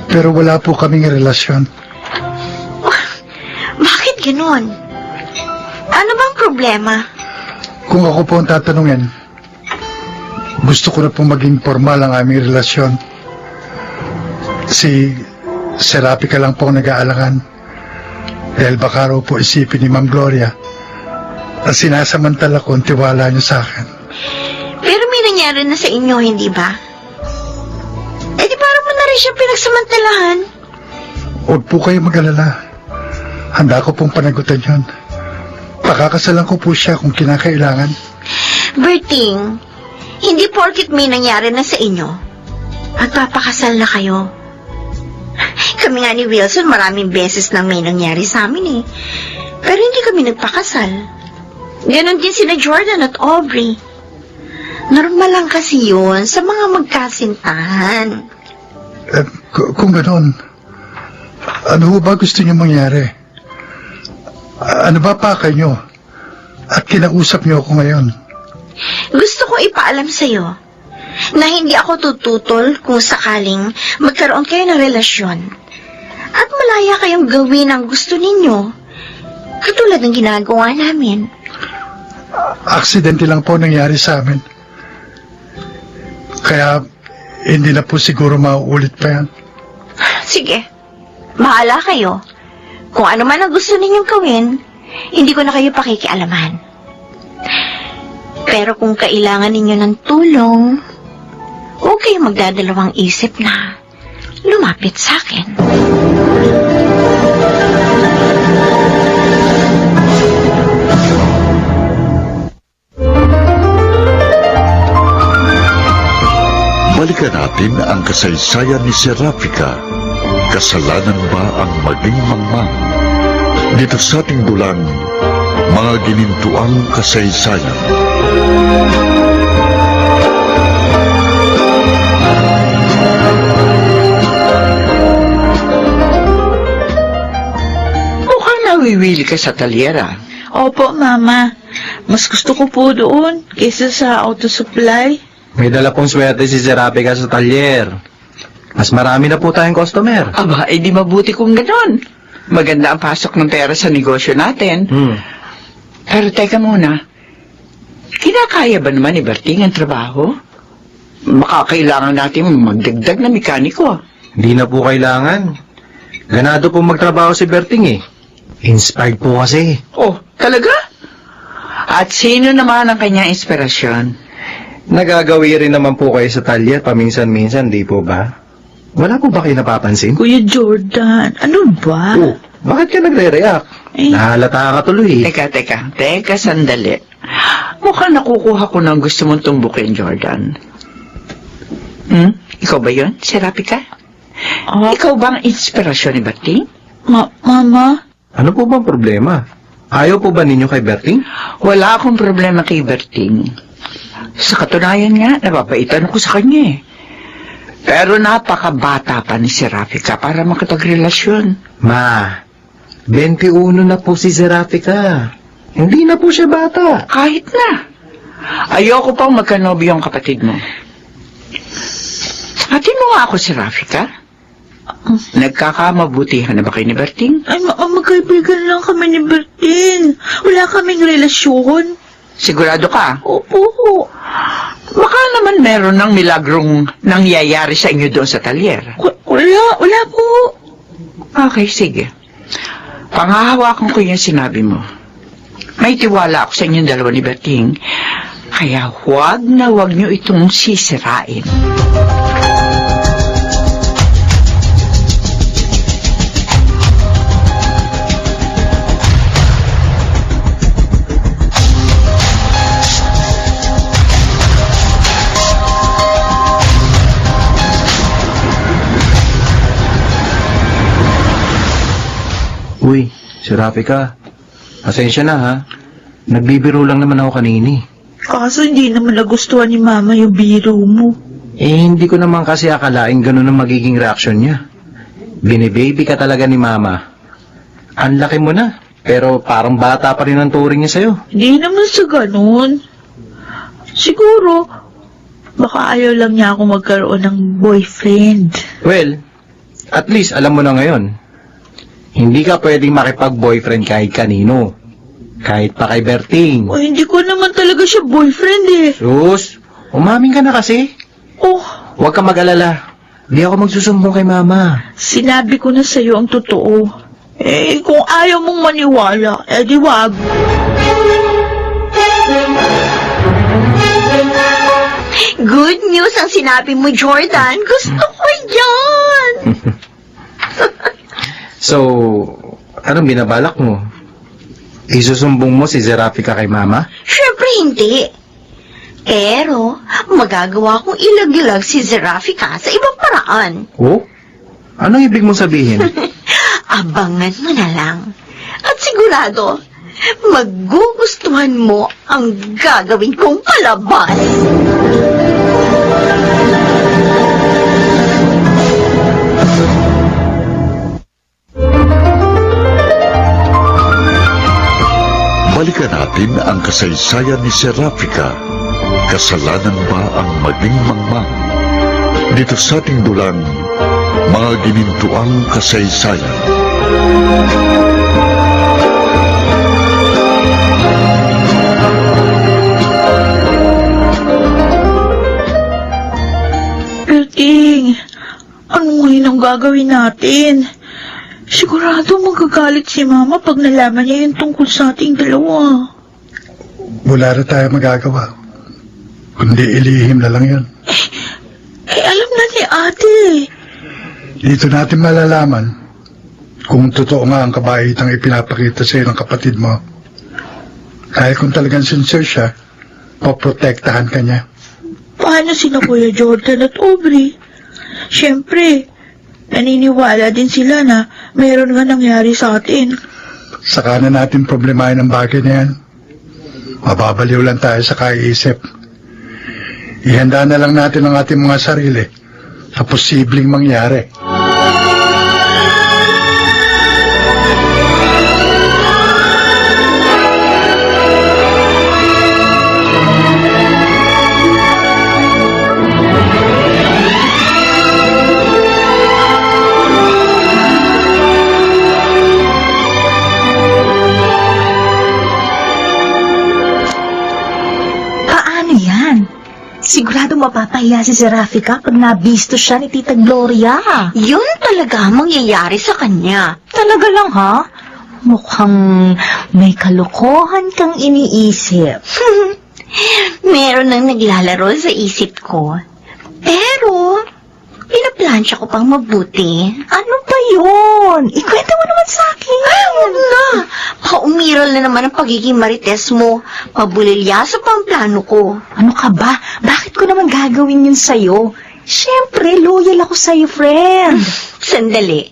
[SPEAKER 6] Pero wala po kaming relasyon.
[SPEAKER 3] Bakit ganon? Ano bang problema?
[SPEAKER 6] Kung ako po ang tatanungin, gusto ko na pong maging formal ang aming relasyon. Si Zerafika lang po ang nag-aalangan. Dahil baka raw po isipin ni Ma'am Gloria na sinasamantala ko ang tiwala niya sa akin.
[SPEAKER 3] Pero may nangyari na sa inyo, hindi ba? Eh di parang mo na rin siya pinagsamantalahan.
[SPEAKER 6] Huwag po kayo mag-alala. Handa ko pong panagutan yun. Pakakasalan ko po siya kung kinakailangan.
[SPEAKER 3] Berting, hindi porkit may nangyari na sa inyo, magpapakasal na kayo. Kami nga ni Wilson maraming beses nang may nangyari sa amin eh. Pero hindi kami nagpakasal. Ganon din sina Jordan at Aubrey. Normal lang kasi yun sa mga magkasintahan.
[SPEAKER 6] Kung ganon, ano ho ba gusto niyo mangyari? Ano ba pakay niyo? At kinausap niyo ako ngayon.
[SPEAKER 3] Gusto ko ipaalam sa'yo na hindi ako tututol kung sakaling magkaroon kayo ng relasyon at malaya kayong gawin ang gusto ninyo, katulad ng ginagawa namin.
[SPEAKER 6] Aksidente lang po nangyari sa amin. Kaya hindi na po siguro mauulit pa yan.
[SPEAKER 3] Sige, bahala kayo. Kung ano man ang gusto ninyong gawin, hindi ko na kayo pakikialaman. Pero kung kailangan ninyo ng tulong, huwag kayong magdadalawang isip na lumapit sa akin.
[SPEAKER 5] Balikan natin ang kasaysayan ni Serafika. Kasalanan ba ang maging mangmang? Dito sa ating dulang, mga ginintuang kasaysayan.
[SPEAKER 1] Mukhang nawiwili ka sa talyera.
[SPEAKER 2] Opo, Mama. Mas gusto ko po doon kaysa sa auto supply.
[SPEAKER 7] May dala pong swerte si Serapika sa talyer. Mas marami na po tayong customer.
[SPEAKER 1] Aba, di mabuti kung ganon. Maganda ang pasok ng pera sa negosyo natin. Pero teka muna, kinakaya ba naman ni Berting ang trabaho? Baka kailangan natin magdagdag na mekaniko.
[SPEAKER 7] Hindi na po kailangan. Ganado po magtrabaho si Berting eh. Inspired po kasi.
[SPEAKER 1] Oh, talaga? At sino naman ang kanyang inspirasyon?
[SPEAKER 7] Nagagawi rin naman po kayo sa talyer paminsan-minsan, di po ba? Wala po ba kayo napapansin?
[SPEAKER 2] Kuya Jordan, ano ba?
[SPEAKER 7] Oh, bakit ka nagre-react?
[SPEAKER 2] Eh.
[SPEAKER 7] Nahalata ka tuloy.
[SPEAKER 1] Teka, sandali. Mukhang nakukuha ko ng gusto mong tumbukin, Jordan. Ikaw ba yun, Serapika? Ikaw ba ang inspirasyon ni Berting?
[SPEAKER 2] Mama?
[SPEAKER 7] Ano po bang problema? Ayaw po ba ninyo kay Berting?
[SPEAKER 1] Wala akong problema kay Berting. Sa katunayan nga, napapaitan ako sa kanya eh. Pero napakabata pa ni Serafika para makipagrelasyon.
[SPEAKER 7] Ma, 21 na po si Serafika. Hindi na po siya bata.
[SPEAKER 1] Kahit na. Ayoko pang magkanobyo ang kapatid mo. Atin mo nga ako, Serafika. Nagkakamabutihan na ba kayo ni Berting?
[SPEAKER 2] Ay, magkaibigan lang kami ni Bertin. Wala kaming relasyon.
[SPEAKER 1] Sigurado ka?
[SPEAKER 2] Opo.
[SPEAKER 1] Baka naman meron ng milagrong nangyayari sa inyo doon sa talyer.
[SPEAKER 2] Wala po.
[SPEAKER 1] Okay, sige. Panghahawakan ko yung sinabi mo. May tiwala ako sa inyong dalawa ni Berting, kaya huwag nyo itong sisirain.
[SPEAKER 7] Uy, Serafika. Pasensya na ha. Nagbibiro lang naman ako kanini.
[SPEAKER 2] Kaso hindi naman nagustuhan ni Mama yung biro mo.
[SPEAKER 7] Eh, hindi ko naman kasi akalaing ganun ang magiging reaksyon niya. Binibaby ka talaga ni Mama. Ang laki mo na, pero parang bata pa rin ang turing niya sa'yo.
[SPEAKER 2] Hindi naman sa ganun. Siguro, baka ayaw lang niya ako magkaroon ng boyfriend.
[SPEAKER 7] Well, at least alam mo na ngayon. Hindi ka pwedeng makipag-boyfriend kahit kanino. Kahit pa kay Berting.
[SPEAKER 2] O, hindi ko naman talaga siya boyfriend eh.
[SPEAKER 7] Sus, umamin ka na kasi.
[SPEAKER 2] Oh,
[SPEAKER 7] Huwag ka mag-alala. Di ako magsusumbong kay Mama.
[SPEAKER 2] sinabi ko na sa'yo ang totoo. Eh, kung ayaw mong maniwala, di wag.
[SPEAKER 3] Good news ang sinabi mo, Jordan. Gusto ko yan.
[SPEAKER 7] So, anong binabalak mo? Isusumbong mo si Serafika kay Mama?
[SPEAKER 3] Siyempre hindi. Pero, magagawa kong ilag-ilag si Serafika sa ibang paraan.
[SPEAKER 7] Oh? Anong ibig mong sabihin?
[SPEAKER 3] Abangan mo na lang. At sigurado, Magugustuhan mo ang gagawin kong palabas.
[SPEAKER 5] Balikan natin ang kasaysayan ni Serafika. Kasalanan ba ang maging mangmang? Dito sa ating dulang, mga ginintuang kasaysayan.
[SPEAKER 2] Berting, ano ngayon ang gagawin natin? Sigurado magagalit si Mama pag nalaman niya yung tungkol sa ating dalawa.
[SPEAKER 6] Wala na tayo magagawa. Kundi ilihim na lang yan.
[SPEAKER 2] Alam na ni Ate.
[SPEAKER 6] Dito natin malalaman kung totoo nga ang kabaitang ipinapakita sa'yo ng kapatid mo. Dahil kung talagang sincere siya, poprotektahan ka niya.
[SPEAKER 2] Paano sina Kuya Jordan at Aubrey? Siyempre, naniniwala din sila na mayroon nga nangyari sa atin.
[SPEAKER 6] Saka na natin problemahin ang bagay na yan. Mababaliw lang tayo sa kaiisip. Ihanda na lang natin ang ating mga sarili sa posibleng mangyari.
[SPEAKER 8] Paano yan? Sigurado mapapahiya si Serafika pag nabisto siya ni Tita Gloria.
[SPEAKER 3] Yun talaga ang mangyayari sa kanya.
[SPEAKER 8] Talaga lang ha? Mukhang may kalokohan kang iniisip.
[SPEAKER 3] Meron nang naglalaro sa isip ko. Pero, pinaplansya ko pang mabuti.
[SPEAKER 8] Ano ba yun? Ikwento mo naman sa akin.
[SPEAKER 3] Ay, huwag na. Baka umiral na naman ang pagiging marites mo. Mabulilyaso pa ang plano ko.
[SPEAKER 8] Ano ka ba? Bakit ko naman gagawin yun sa'yo? Siyempre, loyal ako sa'yo, friend.
[SPEAKER 3] Sandali.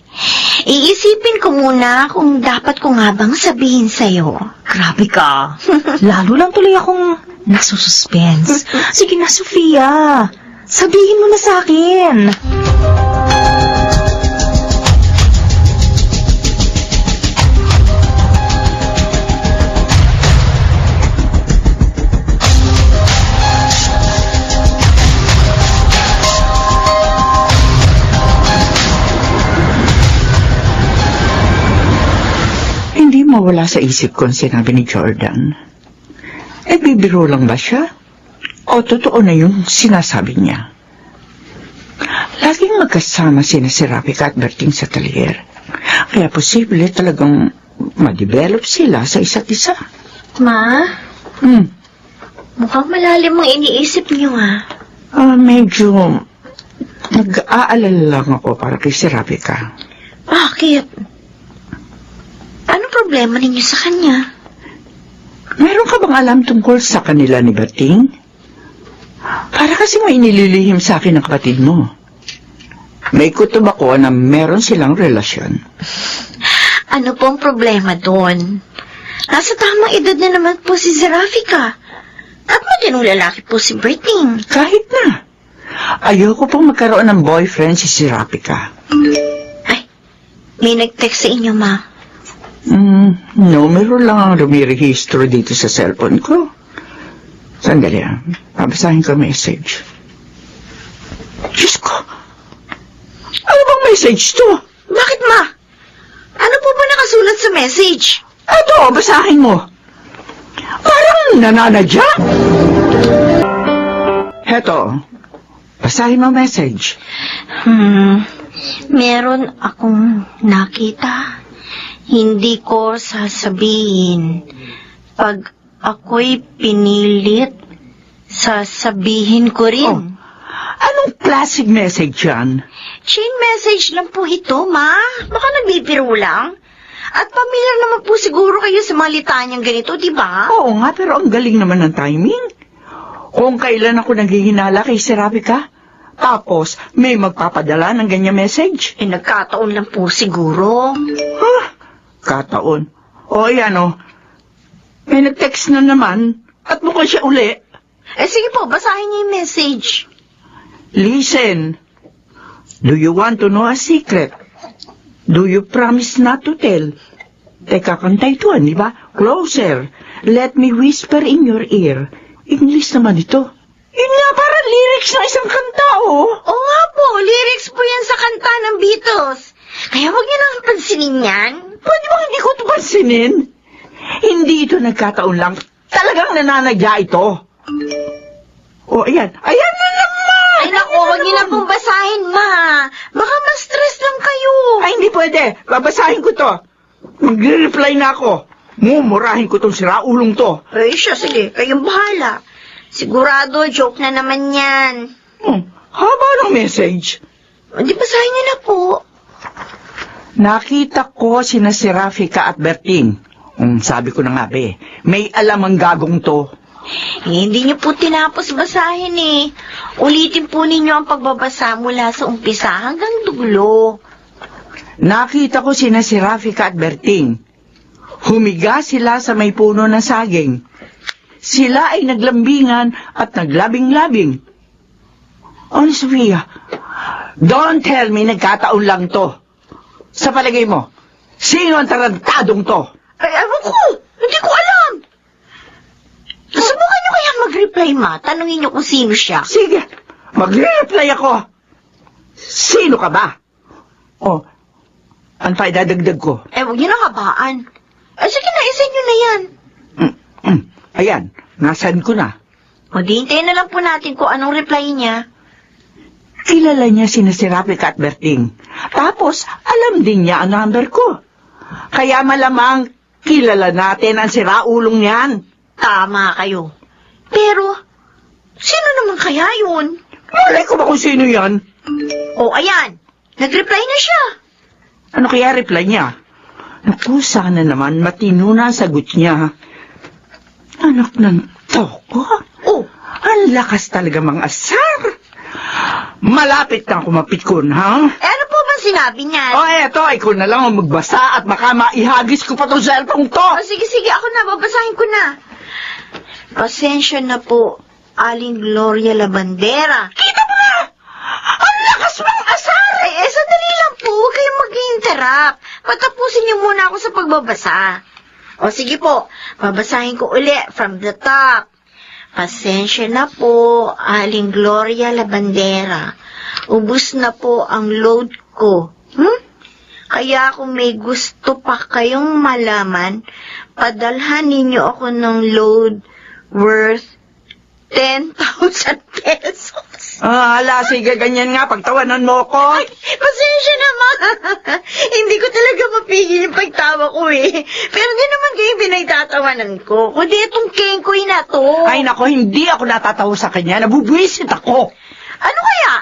[SPEAKER 3] Iisipin ko muna kung dapat ko nga bang sabihin sa'yo.
[SPEAKER 8] Grabe ka. Lalo lang tuloy akong nasususpense. Sige na, Sofia. Sabihin mo na sa akin.
[SPEAKER 1] Hindi mawala sa isip ko ang sinabi ni Jordan. Eh, bibiro lang ba siya? O totoo na yung sinasabi niya? Laging magkasama sina Serafika at Berting sa talyer. Kaya posible talagang ma-develop sila sa isa't isa.
[SPEAKER 3] Ma,
[SPEAKER 1] Hmm.
[SPEAKER 3] mukhang malalim ang iniisip niyo ah.
[SPEAKER 1] Medyo nag-aalala lang ako para kay Serafika.
[SPEAKER 3] Bakit? Anong problema ninyo sa kanya?
[SPEAKER 1] Meron ka bang alam tungkol sa kanila ni Berting? Para kasi may inililihim sa akin ng kapatid mo. May kutob ako na meron silang relasyon.
[SPEAKER 3] Ano po ang problema doon? Nasa tamang edad na naman po si Serafika. At matinong lalaki po si Berting.
[SPEAKER 1] Kahit na. Ayoko pong magkaroon ng boyfriend si Serafika.
[SPEAKER 3] Ay, may nag-text sa inyo, ma.
[SPEAKER 1] Numero lang ang rumirehistro dito sa cellphone ko. Sandali ah. Babasahin ko ang message. Diyos ko! Ano bang message to?
[SPEAKER 3] Bakit, ma? Ano po ba nakasulat sa message?
[SPEAKER 1] Eto, basahin mo. Parang nananadya. Heto, basahin mo ang message.
[SPEAKER 3] Meron akong nakita. Hindi ko sasabihin. Pag ako'y pinilit, sasabihin ko rin.
[SPEAKER 1] Anong classic message yan?
[SPEAKER 3] Chain message lang po ito, ma. Baka nagbibiro lang. At pamilyar naman po siguro kayo sa mga litanyang ganito, di ba?
[SPEAKER 1] Oo nga, pero ang galing naman ng timing. Kung kailan ako naghihinala kay Serafika, tapos may magpapadala ng ganyan message.
[SPEAKER 3] Eh, nagkataon lang po siguro.
[SPEAKER 1] Kataon. O yan o. May nag-text na naman at mukhang siya uli.
[SPEAKER 3] Sige po, basahin niyo yung message.
[SPEAKER 1] Listen, do you want to know a secret? Do you promise not to tell? Teka, kanta ito, di ba? Closer. Let me whisper in your ear. English naman ito. Yun nga, parang lyrics ng isang kanta, oh.
[SPEAKER 3] Oo nga po, lyrics po yan sa kanta ng Beatles. Kaya huwag niyo nang pansinin yan.
[SPEAKER 1] Pwede ba hindi ko ito pansinin? Hindi ito nagkataon lang. Talagang nananadya ito. Oh, ayan. Ayan na naman!
[SPEAKER 3] Ay naku, huwag niyo na pong basahin, ma. Baka ma-stress lang kayo.
[SPEAKER 1] Ay, hindi pwede. Babasahin ko to. Magre-reply na ako. Mumurahin ko tong siraulong to.
[SPEAKER 3] Ay siya, sige, kayong bahala. Sigurado, joke na naman yan.
[SPEAKER 1] Haba ng message.
[SPEAKER 3] Di basahin niyo na po.
[SPEAKER 1] Nakita ko sina si Rafika at Berting. Sabi ko na nga, be, may alam ang gagong to.
[SPEAKER 3] Hindi niyo po tinapos basahin eh. Ulitin po ninyo ang pagbabasa mula sa umpisa hanggang dulo.
[SPEAKER 1] Nakita ko sina si Rafika at Berting. Humiga sila sa may puno ng saging. Sila ay naglambingan at naglabing-labing. Sofia, don't tell me nagkataon lang to. Sa palagay mo, sino ang tarantadong to?
[SPEAKER 3] Ay, ewan ko. Hindi ko alam. Subukan niyo kaya mag-reply, ma. Tanungin niyo kung sino siya.
[SPEAKER 1] Sige, magre-reply ako. Sino ka ba? Ano pa idadagdag ko?
[SPEAKER 3] Huwag niyo na kabaan. Sige na, isin niyo na yan.
[SPEAKER 1] Ayan, nasaan ko na.
[SPEAKER 3] Hintayin na lang po natin kung anong reply niya.
[SPEAKER 1] Kilala niya sina si Rafika at Berting. Tapos, alam din niya ang number ko. Kaya malamang kilala natin ang siraulong niyan.
[SPEAKER 3] Tama kayo. Pero, sino naman kaya yun?
[SPEAKER 1] Malay ko ba kung sino yan?
[SPEAKER 3] Ayan. Nag-reply na siya.
[SPEAKER 1] Ano kaya reply niya? Naku, sana naman matino na sagot niya. Anak ng toko? Ang lakas talaga mga asar. Malapit na kumapikon, ha?
[SPEAKER 3] Ano po ba sinabi niya?
[SPEAKER 1] Eto, ikaw na lang ang magbasa at baka maihagis ko pa itong cellphone to.
[SPEAKER 3] Sige, ako na, babasahin ko na. Pasensya na po, Aling Gloria Labandera.
[SPEAKER 1] Kita mo na! Ang lakas mong asar!
[SPEAKER 3] Sandali lang po, huwag kayong mag-interrupt. Patapusin niyo muna ako sa pagbabasa. Sige po, babasahin ko uli from the top. Pasensya na po, Aling Gloria Labandera. Ubus na po ang load ko. Kaya kung may gusto pa kayong malaman, padalhan ninyo ako ng load worth 10,000 pesos.
[SPEAKER 1] Hala, sige, ganyan nga, pagtawanan mo ko.
[SPEAKER 3] Ay, pasensya naman. Hindi ko talaga mapigil yung pagtawa ko eh. Pero di naman kayo pinagtatawanan ko. Kundi itong kengkoy na to.
[SPEAKER 1] Ay, nako, hindi ako natatawa sa kanya. Nabubwisit ako.
[SPEAKER 3] Ano kaya?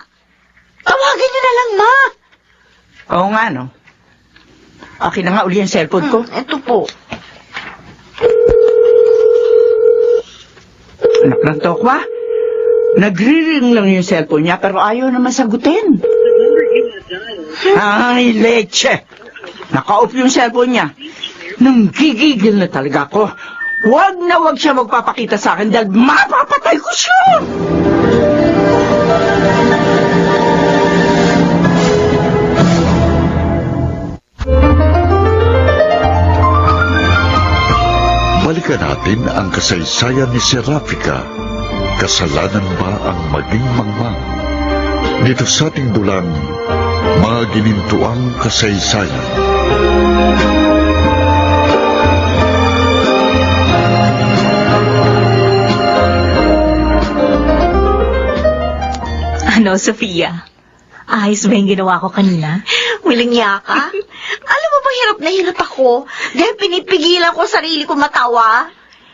[SPEAKER 3] Tawagin niyo na lang, ma.
[SPEAKER 1] Oo nga, no? Akin na nga uli yung cellphone ko.
[SPEAKER 3] Ito po.
[SPEAKER 1] Anak ng tokwa. Nagre-ring lang yung cellphone niya pero ayaw naman sagutin. Ay, leche. Naka-off yung cellphone niya. Nanggigigil na talaga ako. Huwag na huwag siya magpapakita sa akin dahil mapapatay ko siya.
[SPEAKER 5] Balikan natin ang kasaysayan ni si Rafika. Kasalanan ba ang maging mangmang? Dito sa ating dulang, mga ginintuang kasaysayan.
[SPEAKER 8] Ano, Sofia? Ayos ba yung ginawa ko kanina?
[SPEAKER 3] Walang yaka. Alam mo ba, hirap na hirap ako. Dahil pinipigilan ko sarili ko matawa.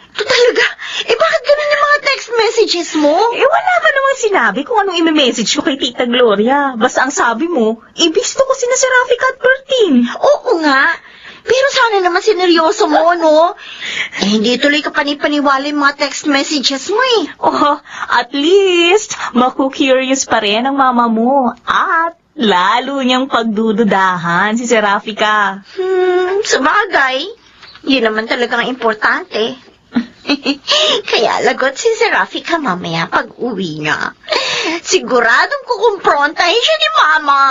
[SPEAKER 3] Ito talaga. Bakit ganun yung mga text messages mo?
[SPEAKER 8] Wala ka namang sinabi kung anong i-message ko kay Tita Gloria. Basta ang sabi mo, ibisto ko sina si Rafika at Berting.
[SPEAKER 3] Oo nga. Pero sana naman sineryoso mo, no? Hindi tuloy ka panipaniwala yung mga text messages mo eh.
[SPEAKER 8] At least, maku-curious pa rin ang mama mo. At lalo niyang pagdududahan si Rafika.
[SPEAKER 3] Sabagay. Yun naman talagang importante. Kaya lagot si Serafika mamaya pag uwi niya. Siguradong kukumprontahin siya ni Mama.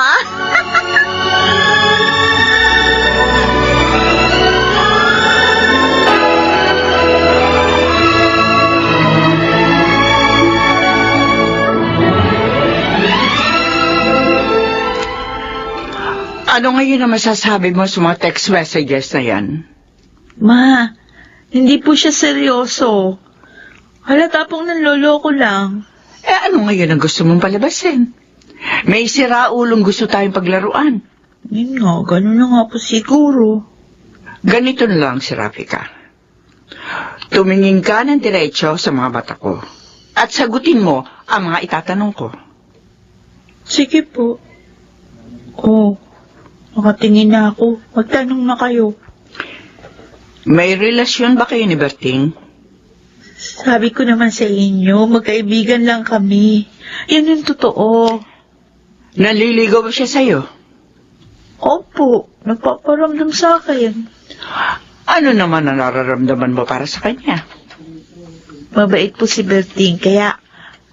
[SPEAKER 1] Ano ngayon ang masasabi mo sa mga text messages na yan?
[SPEAKER 2] Ma, hindi po siya seryoso. Halata pong nanloloko lang.
[SPEAKER 1] Ano ngayon ang gusto mong palabasin? May siraulong gusto tayong paglaruan.
[SPEAKER 2] Yun nga, ganun na nga po siguro.
[SPEAKER 1] Ganito na lang, Serafika. Tumingin ka ng diretso sa mga mata ko at sagutin mo ang mga itatanong ko.
[SPEAKER 2] Sige po. Nakatingin na ako. Magtanong na kayo.
[SPEAKER 1] May relasyon ba kayo ni Berting?
[SPEAKER 2] Sabi ko naman sa inyo, magkaibigan lang kami. Yan yung totoo.
[SPEAKER 1] Naliligaw ba siya sa'yo?
[SPEAKER 2] Opo, nagpaparamdam sa akin.
[SPEAKER 1] Ano naman ang nararamdaman mo para sa kanya?
[SPEAKER 2] Mabait po si Berting, kaya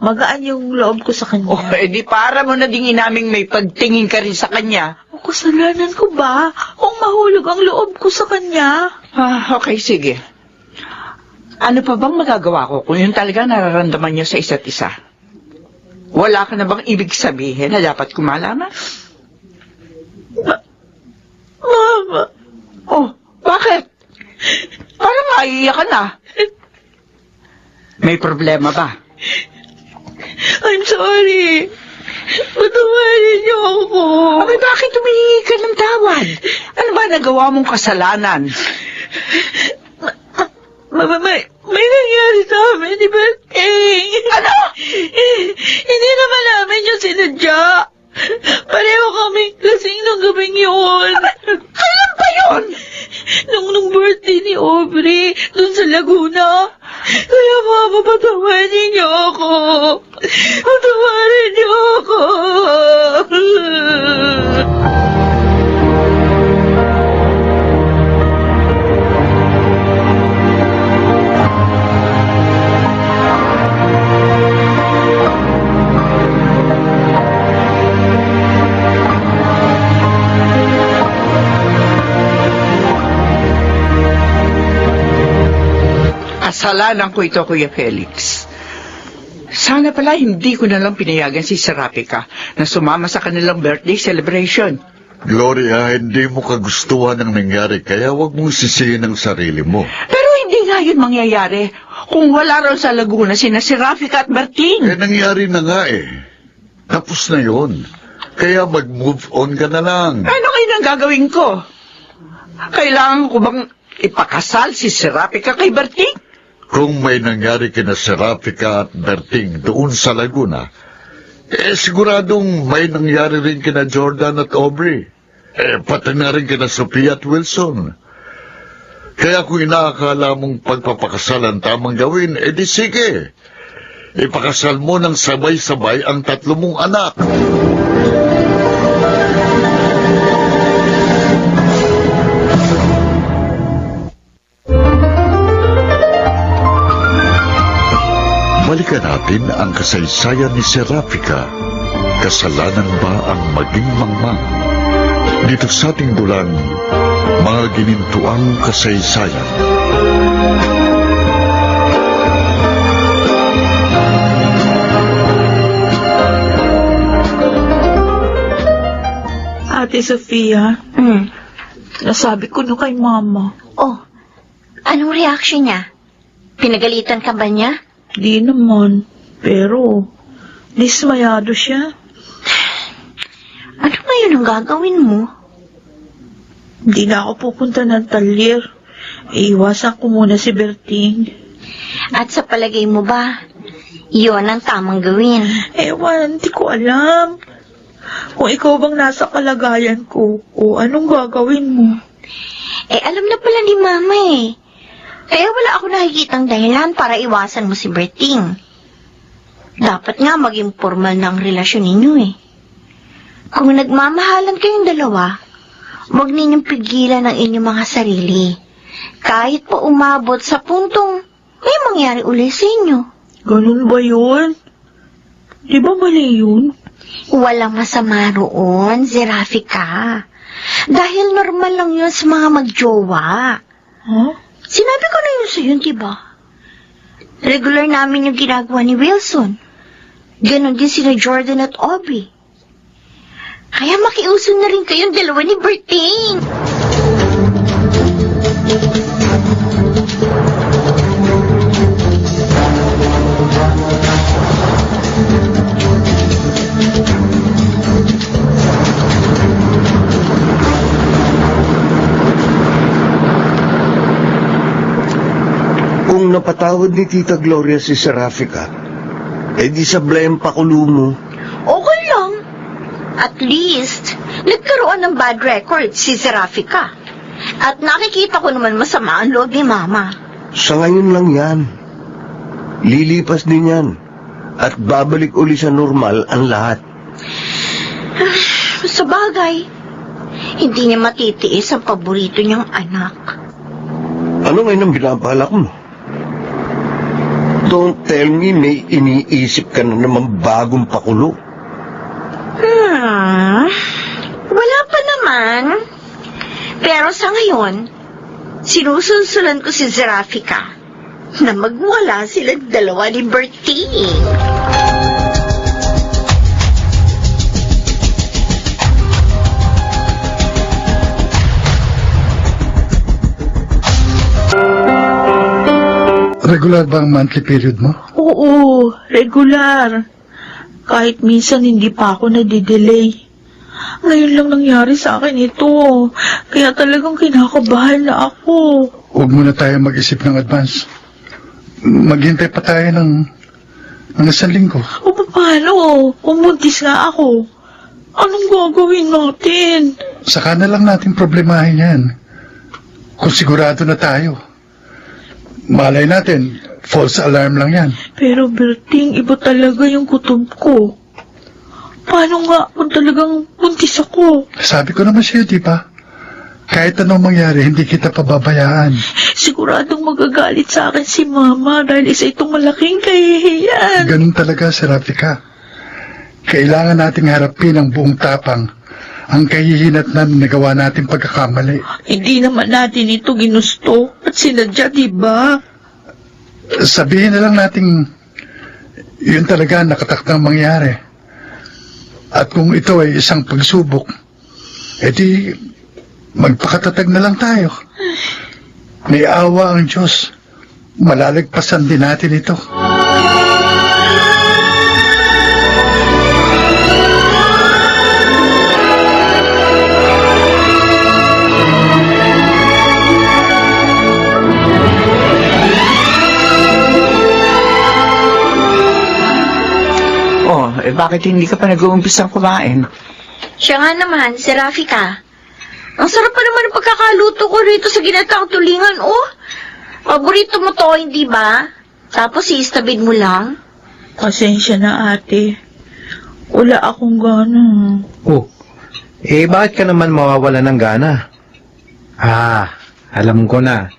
[SPEAKER 2] magaan yung loob ko sa kanya.
[SPEAKER 1] Di para mo na dingin naming may pagtingin ka rin sa kanya.
[SPEAKER 2] Kasalanan ko ba kung mahulog ang loob ko sa kanya?
[SPEAKER 1] Okay, sige. Ano pa bang magagawa ko kung yun talaga nararamdaman niyo sa isa't isa? Wala ka na bang ibig sabihin na dapat ko malaman?
[SPEAKER 2] Mama,
[SPEAKER 1] Bakit? Parang maiiyak ka na. May problema ba?
[SPEAKER 2] I'm sorry. Patawarin niyo ako.
[SPEAKER 1] Bakit humihingi ka ng tawad? Ano ba nagawa mong kasalanan?
[SPEAKER 2] May nangyari sa amin ni Berting.
[SPEAKER 1] Ano?
[SPEAKER 2] Hindi naman namin yung sinadya. Pareho kaming lasing nung gabing yun.
[SPEAKER 1] Kailan ba yun?
[SPEAKER 2] Nung birthday ni Aubrey, dun sa Laguna. Kaya mama, patawarin niyo ako. Patawarin niyo ako.
[SPEAKER 1] Kasalanan ko ito, Kuya Felix. Sana pala hindi ko na lang pinayagan si Serafika na sumama sa kanilang birthday celebration.
[SPEAKER 5] Gloria, hindi mo kagustuhan ang nangyari, kaya huwag mong sisihin ang sarili mo.
[SPEAKER 1] Pero hindi nga yun mangyayari kung wala raw sa Laguna sina Serafika at Berting.
[SPEAKER 5] Nangyari na nga eh. Tapos na yun. Kaya mag-move on ka na lang.
[SPEAKER 1] Ano kayo nang gagawin ko? Kailangan ko bang ipakasal si Serafika kay Berting?
[SPEAKER 5] Kung may nangyari kina Serafika at Berting doon sa Laguna, siguradong may nangyari rin kina Jordan at Aubrey. Pati na rin kina Sophia at Wilson. Kaya kung inaakala mong pagpapakasal ang tamang gawin, di sige. Ipakasal mo ng sabay-sabay ang 3 mong anak. Balikan natin ang kasaysayan ni Serafika. Kasalanan ba ang maging mangmang? Dito sa ating dulang, mga ginintuang kasaysayan.
[SPEAKER 2] Ate Sofia, nasabi ko na kay Mama.
[SPEAKER 3] Anong reaction niya? Pinagalitan ka ba niya?
[SPEAKER 2] Di naman, pero dismayado siya.
[SPEAKER 3] Ano ngayon ang gagawin mo?
[SPEAKER 2] Hindi na ako pupunta ng talyer. Iiwasan ko muna si Berting.
[SPEAKER 3] At sa palagay mo ba, iyon ang tamang gawin?
[SPEAKER 2] Ewan, hindi ko alam. Kung ikaw bang nasa kalagayan ko, anong gagawin mo?
[SPEAKER 3] Alam na pala ni Mama eh. Kaya wala ako nakikitang dahilan para iwasan mo si Berting. Dapat nga maging formal na ang relasyon ninyo eh. Kung nagmamahalan kayong dalawa, huwag ninyong pigilan ang inyong mga sarili. Kahit pa umabot sa puntong may mangyari uli sa inyo.
[SPEAKER 2] Ganun ba yun? Di ba mali yun?
[SPEAKER 3] Walang masama roon, Zerafika. Dahil normal lang yun sa mga magjowa.
[SPEAKER 2] Huh?
[SPEAKER 3] Sinabi ko na yun sa yun, diba? Regular namin yung ginagawa ni Wilson. Ganon din sina Jordan at Obi. Kaya makiuso na rin kayong dalawa ni Berting.
[SPEAKER 4] Kung napatawad ni Tita Gloria si Serafika, di sablay ang pakulo mo.
[SPEAKER 3] Okay lang. At least, nagkaroon ng bad record si Zerafika. At nakikita ko naman masama ang loob ni Mama.
[SPEAKER 4] Sa ngayon lang yan. Lilipas din yan. At babalik uli sa normal ang lahat.
[SPEAKER 3] Sa bagay, hindi niya matitiis ang paborito niyang anak.
[SPEAKER 4] Ano ngayon ang binabalak mo? Don't tell me may iniisip ka na naman bagong pakulo.
[SPEAKER 3] Wala pa naman. Pero sa ngayon, sinusulsulan ko si Zerafika na magwala silang dalawa ni Bertie.
[SPEAKER 6] Regular ba ang monthly period mo?
[SPEAKER 2] Oo, regular. Kahit minsan hindi pa ako nadidelay. Ngayon lang nangyari sa akin ito. Kaya talagang kinakabahan na ako.
[SPEAKER 6] Huwag muna tayo mag-isip ng advance. Maghintay pa tayo ng isang linggo.
[SPEAKER 2] O paano? Pumuntis nga ako. Anong gagawin natin?
[SPEAKER 6] Saka na lang natin problemahin yan. Kung sigurado na tayo. Malay natin, false alarm lang yan.
[SPEAKER 2] Pero Berting, iba talaga yung kutob ko. Paano nga kung talagang buntis ako?
[SPEAKER 6] Sabi ko naman sa'yo, di ba? Kahit anong mangyari, hindi kita pababayaan.
[SPEAKER 2] Siguradong magagalit sa akin si Mama dahil isa itong malaking kahihiyan.
[SPEAKER 6] Ganun talaga, Serafika. Kailangan nating harapin ang buong tapang ang kahihinat na nagawa natin pagkakamali.
[SPEAKER 2] Hindi naman natin ito ginusto at sinadya, di ba?
[SPEAKER 6] Sabihin na lang nating yun talaga ang nakatakdang mangyari. At kung ito ay isang pagsubok, edi magpakatatag na lang tayo. May awa ang Diyos. Malalagpasan din natin ito.
[SPEAKER 1] Bakit hindi ka pa nag-uumpisang kumain?
[SPEAKER 3] Siya nga naman, Zerafika. Ang sarap pa naman ang pagkakaluto ko rito sa ginataang tulingan, oh. Paborito mo to, hindi ba? Tapos iistabid mo lang.
[SPEAKER 2] Pasensya na, ate. Wala akong gana.
[SPEAKER 7] Oh, bakit ka naman mawawala ng gana? Alam ko na.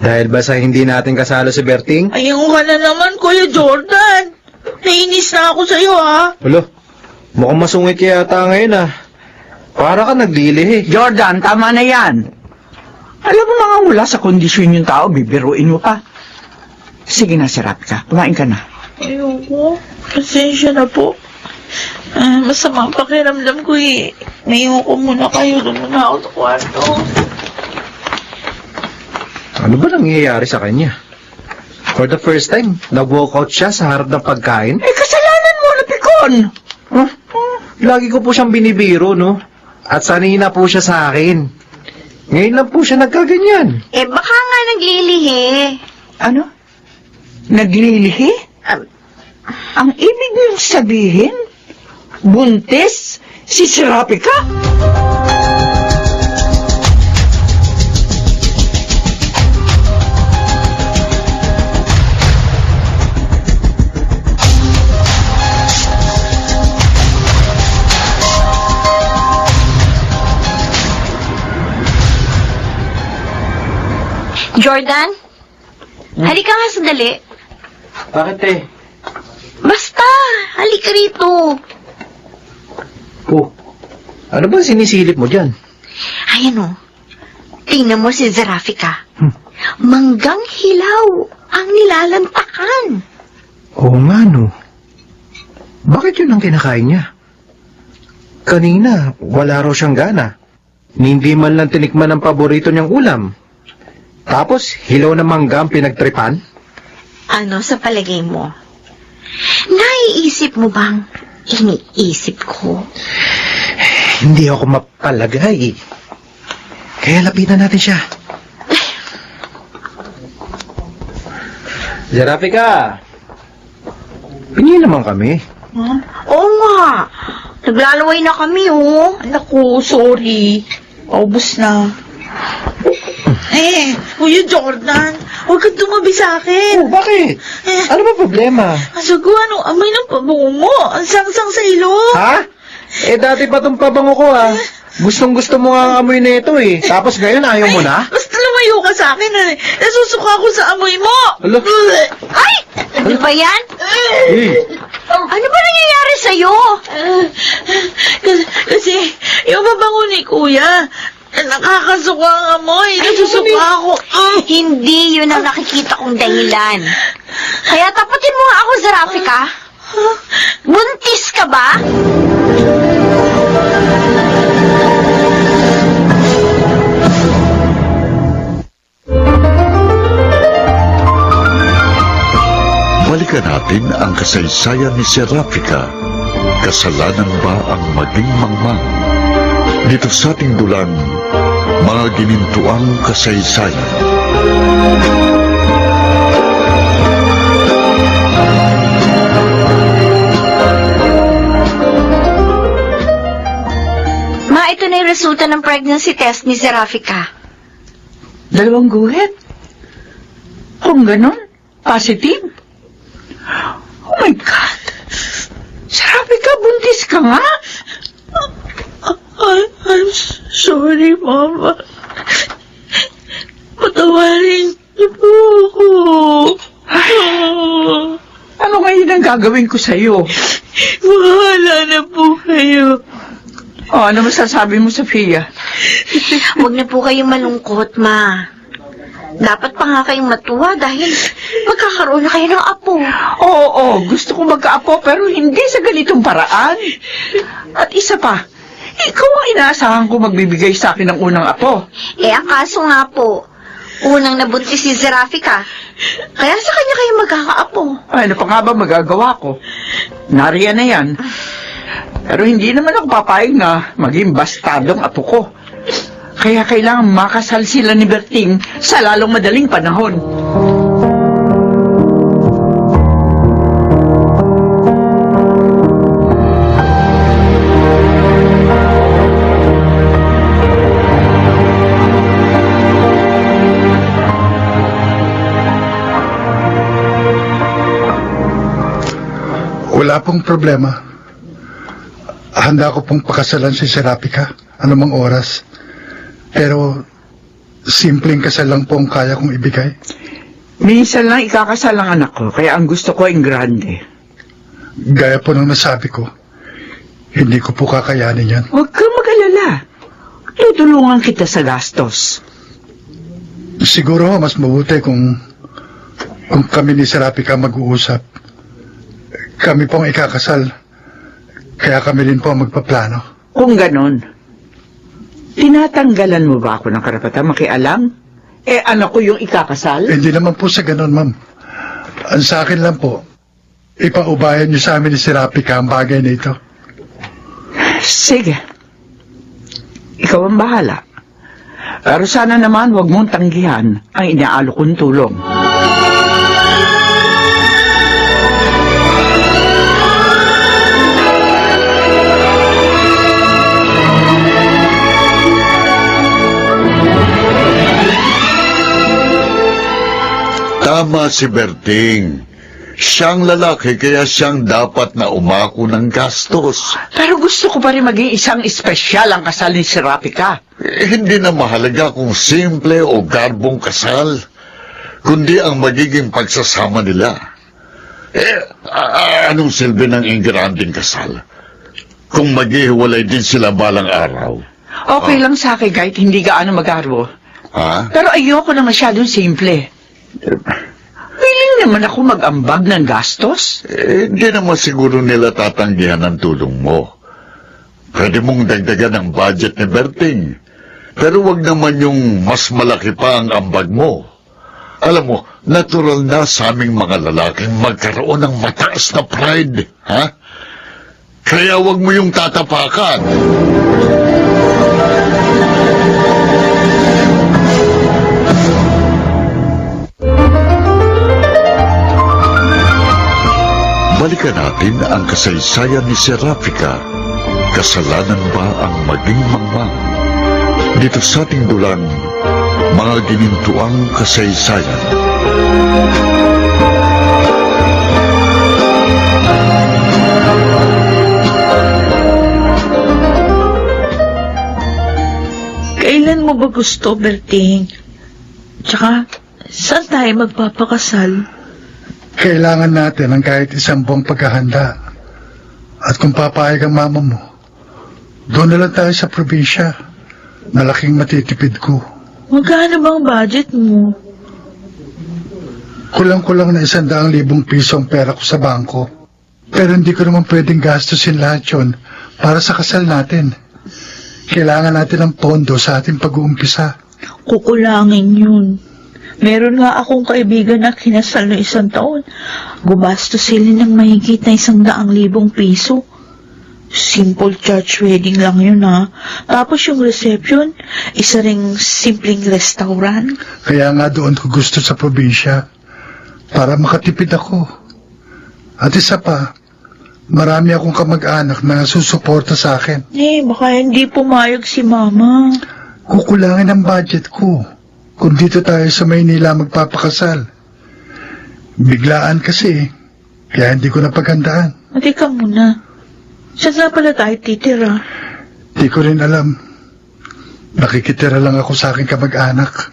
[SPEAKER 7] Dahil ba sa hindi natin kasalo si Berting?
[SPEAKER 2] Ayun ka na naman, Kuya Jordan. Nainis na ako sa'yo, ha?
[SPEAKER 7] Ulo, mukhang masungit ka yata ngayon, Para ka naglilihi.
[SPEAKER 1] Jordan, tama na yan. Alam mo mga wala sa kondisyon yung tao, bibiruin mo pa. Sige na, Serafika. Kumain ka na.
[SPEAKER 2] Ayoko. Pasensya na po. Masama ang pakiramdam ko, eh. Ngayon ko muna kayo. Doon muna ako sa kwarto.
[SPEAKER 7] Ano ba nangyayari sa kanya? For the first time, nag-walk out siya sa harap ng pagkain.
[SPEAKER 1] Kasalanan mo na, Pikon!
[SPEAKER 7] Lagi ko po siyang binibiro, no? At sanay na po siya sa akin. Ngayon lang po siya nagkaganyan.
[SPEAKER 3] Baka nga naglilihi.
[SPEAKER 1] Ano? Naglilihi? Ang ibig niyong sabihin, buntis si Serafika?
[SPEAKER 3] Jordan? Halika nga sandali.
[SPEAKER 7] Bakit eh?
[SPEAKER 3] Basta, halika rito.
[SPEAKER 7] Oh, ano ba sinisilip mo dyan?
[SPEAKER 3] Ayan o. Tingnan mo si Zerafika. Manggang hilaw ang nilalantakan.
[SPEAKER 7] Oo nga no. Bakit yun ang kinakain niya? Kanina, wala raw siyang gana. Hindi man lang tinikman ang paborito niyang ulam. Tapos, hilaw na mangga ang pinagtripan?
[SPEAKER 3] Ano sa palagay mo? Naiisip mo bang iniisip ko?
[SPEAKER 7] Hindi ako mapalagay. Kaya lapitan natin siya. Zerafika! Pingi naman kami.
[SPEAKER 3] Oo nga. Naglalaway na kami, oh.
[SPEAKER 2] Naku, sorry. Paubos na. Kuya Jordan, huwag kang tumabi sa akin.
[SPEAKER 7] Oh, bakit? Ano ba problema?
[SPEAKER 2] Asago, anong amoy ng pabango mo? Ang sangsang sa ilong.
[SPEAKER 7] Ha? Dati pa itong pabango ko Gustong gusto mo nga ang amoy na ito Tapos ngayon ayaw mo na?
[SPEAKER 2] Basta lumayo ka sa akin, nasusuka ako sa amoy mo.
[SPEAKER 7] Alo?
[SPEAKER 3] Ay! Ano ba yan? Ano ba nangyayari sa'yo?
[SPEAKER 2] Kasi, yung pabango ni Kuya, nakakasuka ang amoy. Nasusuka ako.
[SPEAKER 3] Hindi yun ang nakikita kong dahilan. Kaya tapatin mo nga ako, Zerafika. Buntis ka ba?
[SPEAKER 5] Balikan natin ang kasaysayan ni Serafika. Kasalanan ba ang maging mangmang? Dito sa ating dulang, mga ginintuang kasaysayan.
[SPEAKER 3] Ito na yung resulta ng pregnancy test ni Zerafika.
[SPEAKER 1] 2 guhit? Kung ganon, positive? Oh my God! Zerafika, buntis ka nga?
[SPEAKER 2] I'm sorry, Mama. Patawarin niyo po ako.
[SPEAKER 1] Ano ngayon ang gagawin ko sa'yo?
[SPEAKER 2] Bahala na po kayo.
[SPEAKER 1] O, ano masasabi mo, Sofia?
[SPEAKER 3] Huwag na po kayong malungkot, Ma. Dapat pa nga kayong matuwa dahil magkakaroon na kayo ng apo.
[SPEAKER 1] Oo, gusto ko magkaapo pero hindi sa ganitong paraan. At isa pa, ikaw ang inaasahan ko magbibigay sa akin ng unang apo.
[SPEAKER 3] Ang kaso nga po, unang nabuntis si Zerafika. Kaya sa kanya kayo magkakaapo.
[SPEAKER 1] Ay, ano pa nga ba magagawa ko? Nariyan na yan. Pero hindi naman ako papayag na maging bastardong apo ko. Kaya kailangan makasal sila ni Berting sa lalong madaling panahon.
[SPEAKER 6] Wala pong problema. Handa ko pong pakasalan si Serafika anumang oras. Pero simpleng kasal lang po ang kaya kong ibigay.
[SPEAKER 1] Minsan lang ikakasal ang anak ko, kaya ang gusto ko ay grande.
[SPEAKER 6] Gaya po ng nasabi ko, hindi ko po kakayanin yan.
[SPEAKER 1] Huwag kang mag-alala. Tutulungan kita sa gastos.
[SPEAKER 6] Siguro mas mabuti kung kami ni Serafika mag-uusap. Kami pong ikakasal. Kaya kami rin po magpaplano.
[SPEAKER 1] Kung ganon, tinatanggalan mo ba ako ng karapatan makialam? Anak ko yung ikakasal?
[SPEAKER 6] Hindi naman po sa ganon, ma'am. Ang sa akin lang po, ipaubayan niyo sa amin ni Serafika ang bagay na ito.
[SPEAKER 1] Sige. Ikaw ang bahala. Pero sana naman huwag mong tanggihan ang inaalok kong tulong.
[SPEAKER 5] Tama si Berting. Siyang lalaki kaya siyang dapat na umako ng gastos.
[SPEAKER 1] Pero gusto ko pa rin maging isang espesyal ang kasal ni Serafika.
[SPEAKER 5] Hindi na mahalaga kung simple o garbong kasal. kundi ang magiging pagsasama nila. Anong silbi ng ingranding kasal? Kung maghihiwalay din sila balang araw.
[SPEAKER 1] Okay lang sa akin kahit hindi gaano mag-arbo.
[SPEAKER 5] Ha?
[SPEAKER 1] Pero ayoko na masyadong simple. Willing naman ako mag-ambag ng gastos.
[SPEAKER 5] Hindi naman siguro nila tatanggihan ang tulong mo. Pwede mong dagdagan ang budget ni Berting. Pero wag naman yung mas malaki pa ang ambag mo. Alam mo, natural na sa aming mga lalaking magkaroon ng mataas na pride, ha? Kaya wag mo yung tatapakan. Balikan natin ang kasaysayan ni Serafika. Kasalanan ba ang maging mangmang? Dito sa ating dulang, mga ginintuang kasaysayan.
[SPEAKER 2] Kailan mo ba gusto, Berting? Tsaka, saan tayo magpapakasal?
[SPEAKER 6] Kailangan natin ng kahit isang buwang paghahanda. At kung papayag ang mama mo, doon na lang tayo sa probinsya. Malaking matitipid ko.
[SPEAKER 2] Magkano bang budget mo?
[SPEAKER 6] Kulang-kulang na 100,000 piso ang pera ko sa bangko. Pero hindi ko naman pwedeng gastusin lahat yun para sa kasal natin. Kailangan natin ng pondo sa ating pag-uumpisa.
[SPEAKER 2] Kukulangin yun. Meron nga akong kaibigan na kinasal na 1 taon. Gumastos sila ng mahigit na 100,000 piso. Simple church wedding lang yun, ha. Tapos yung reception, isa ring simpleng restaurant.
[SPEAKER 6] Kaya nga doon ko gusto sa probinsya. Para makatipid ako. At isa pa, marami akong kamag-anak na susuporta sa akin.
[SPEAKER 2] Baka hindi pumayag si Mama.
[SPEAKER 6] Kukulangin ang budget ko kung dito tayo sa Maynila magpapakasal. Biglaan kasi, kaya hindi ko napaghandaan.
[SPEAKER 2] Teka muna. Saan nga pala tayo titira?
[SPEAKER 6] Di ko rin alam. Nakikitira lang ako sa aking kamag-anak.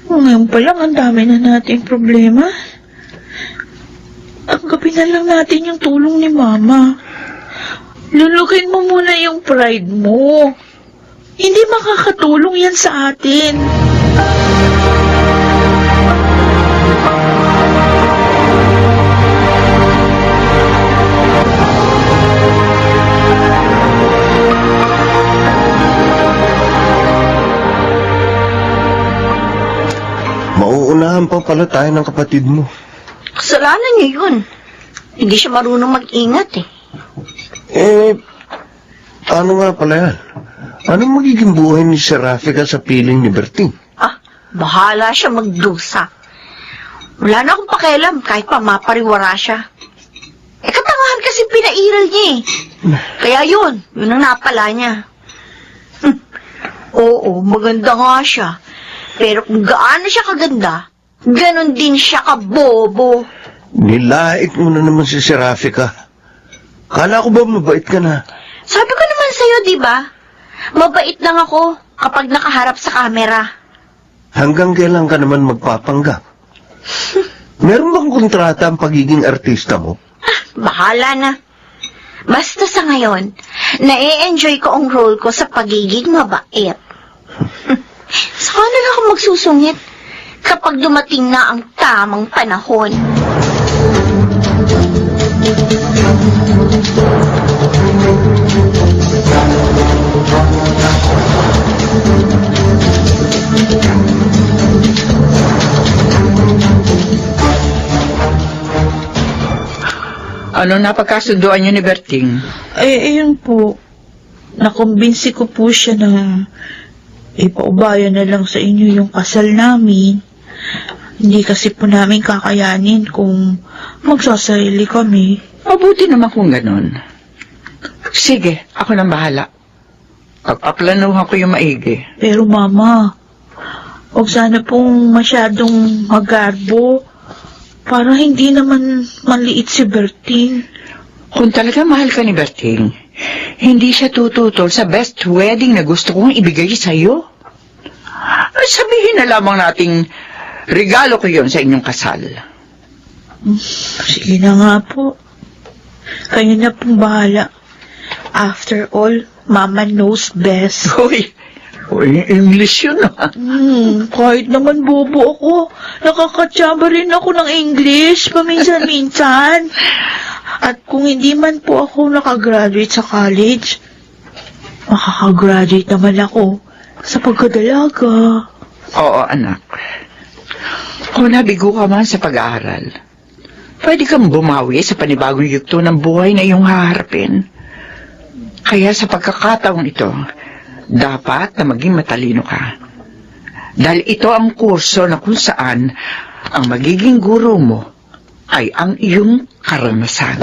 [SPEAKER 2] Ngayon pa lang, ang dami na nating problema. Tanggapin na lang natin yung tulong ni Mama. Lulukin mo muna yung pride mo. Hindi makakatulong yan sa atin.
[SPEAKER 4] Mauunahan pa pala tayo ng kapatid mo.
[SPEAKER 3] Kasalanan niya yun. Hindi siya marunong mag-ingat eh.
[SPEAKER 4] Ano nga pala yan? Anong magiging buhay ni Serafika sa piling ni Berting?
[SPEAKER 3] Bahala siya magdusa. Wala na akong pakialam kahit pa mapariwara siya. Katangahan kasi pinairal niya eh. Kaya yun ang napala niya. Oo, maganda nga siya. Pero kung gaano siya kaganda, ganon din siya kabobo.
[SPEAKER 4] Nilait mo na naman si Serafika. Kala ko ba mabait ka na?
[SPEAKER 3] Sabi ko naman sa'yo, di ba? Mabait lang ako kapag nakaharap sa kamera.
[SPEAKER 4] Hanggang kailan ka naman magpapanggap? Meron bang kontrata ang pagiging artista mo?
[SPEAKER 3] Bahala na. Basta sa ngayon, na-enjoy ko ang role ko sa pagiging mabait. Saka na lang ako magsusungit kapag dumating na ang tamang panahon.
[SPEAKER 1] Ano napagkasunduan niyo ni Berting?
[SPEAKER 2] Ayun po. Nakumbinsi ko po siya na ipaubayan na lang sa inyo yung kasal namin. Hindi kasi po namin kakayanin kung magsasarili kami.
[SPEAKER 1] Mabuti naman kung ganun. Sige, ako nang bahala. Pagpaplanuhan ko yung maigi.
[SPEAKER 2] Pero Mama, huwag sana pong masyadong magarbo para hindi naman maliit si Berting.
[SPEAKER 1] Kung talaga mahal ka ni Berting, hindi siya tututol sa best wedding na gusto kong ibigay sa'yo. Sabihin na lamang nating regalo ko yon sa inyong kasal.
[SPEAKER 2] Sige na nga po. Kayo na pong bahala. After all, Mama knows best.
[SPEAKER 1] Uy, English yun ah.
[SPEAKER 2] Kahit naman bobo ako, nakakatsaba rin ako ng English paminsan-minsan. At kung hindi man po ako nakagraduate sa college, makakagraduate naman ako sa pagkadalaga.
[SPEAKER 1] Oo, anak. Kung nabigo ka man sa pag-aaral, pwede kang bumawi sa panibagong yugto ng buhay na iyong haharapin. Kaya sa pagkakataong ito, dapat na maging matalino ka. Dahil ito ang kurso na kung saan ang magiging guro mo ay ang iyong karanasan.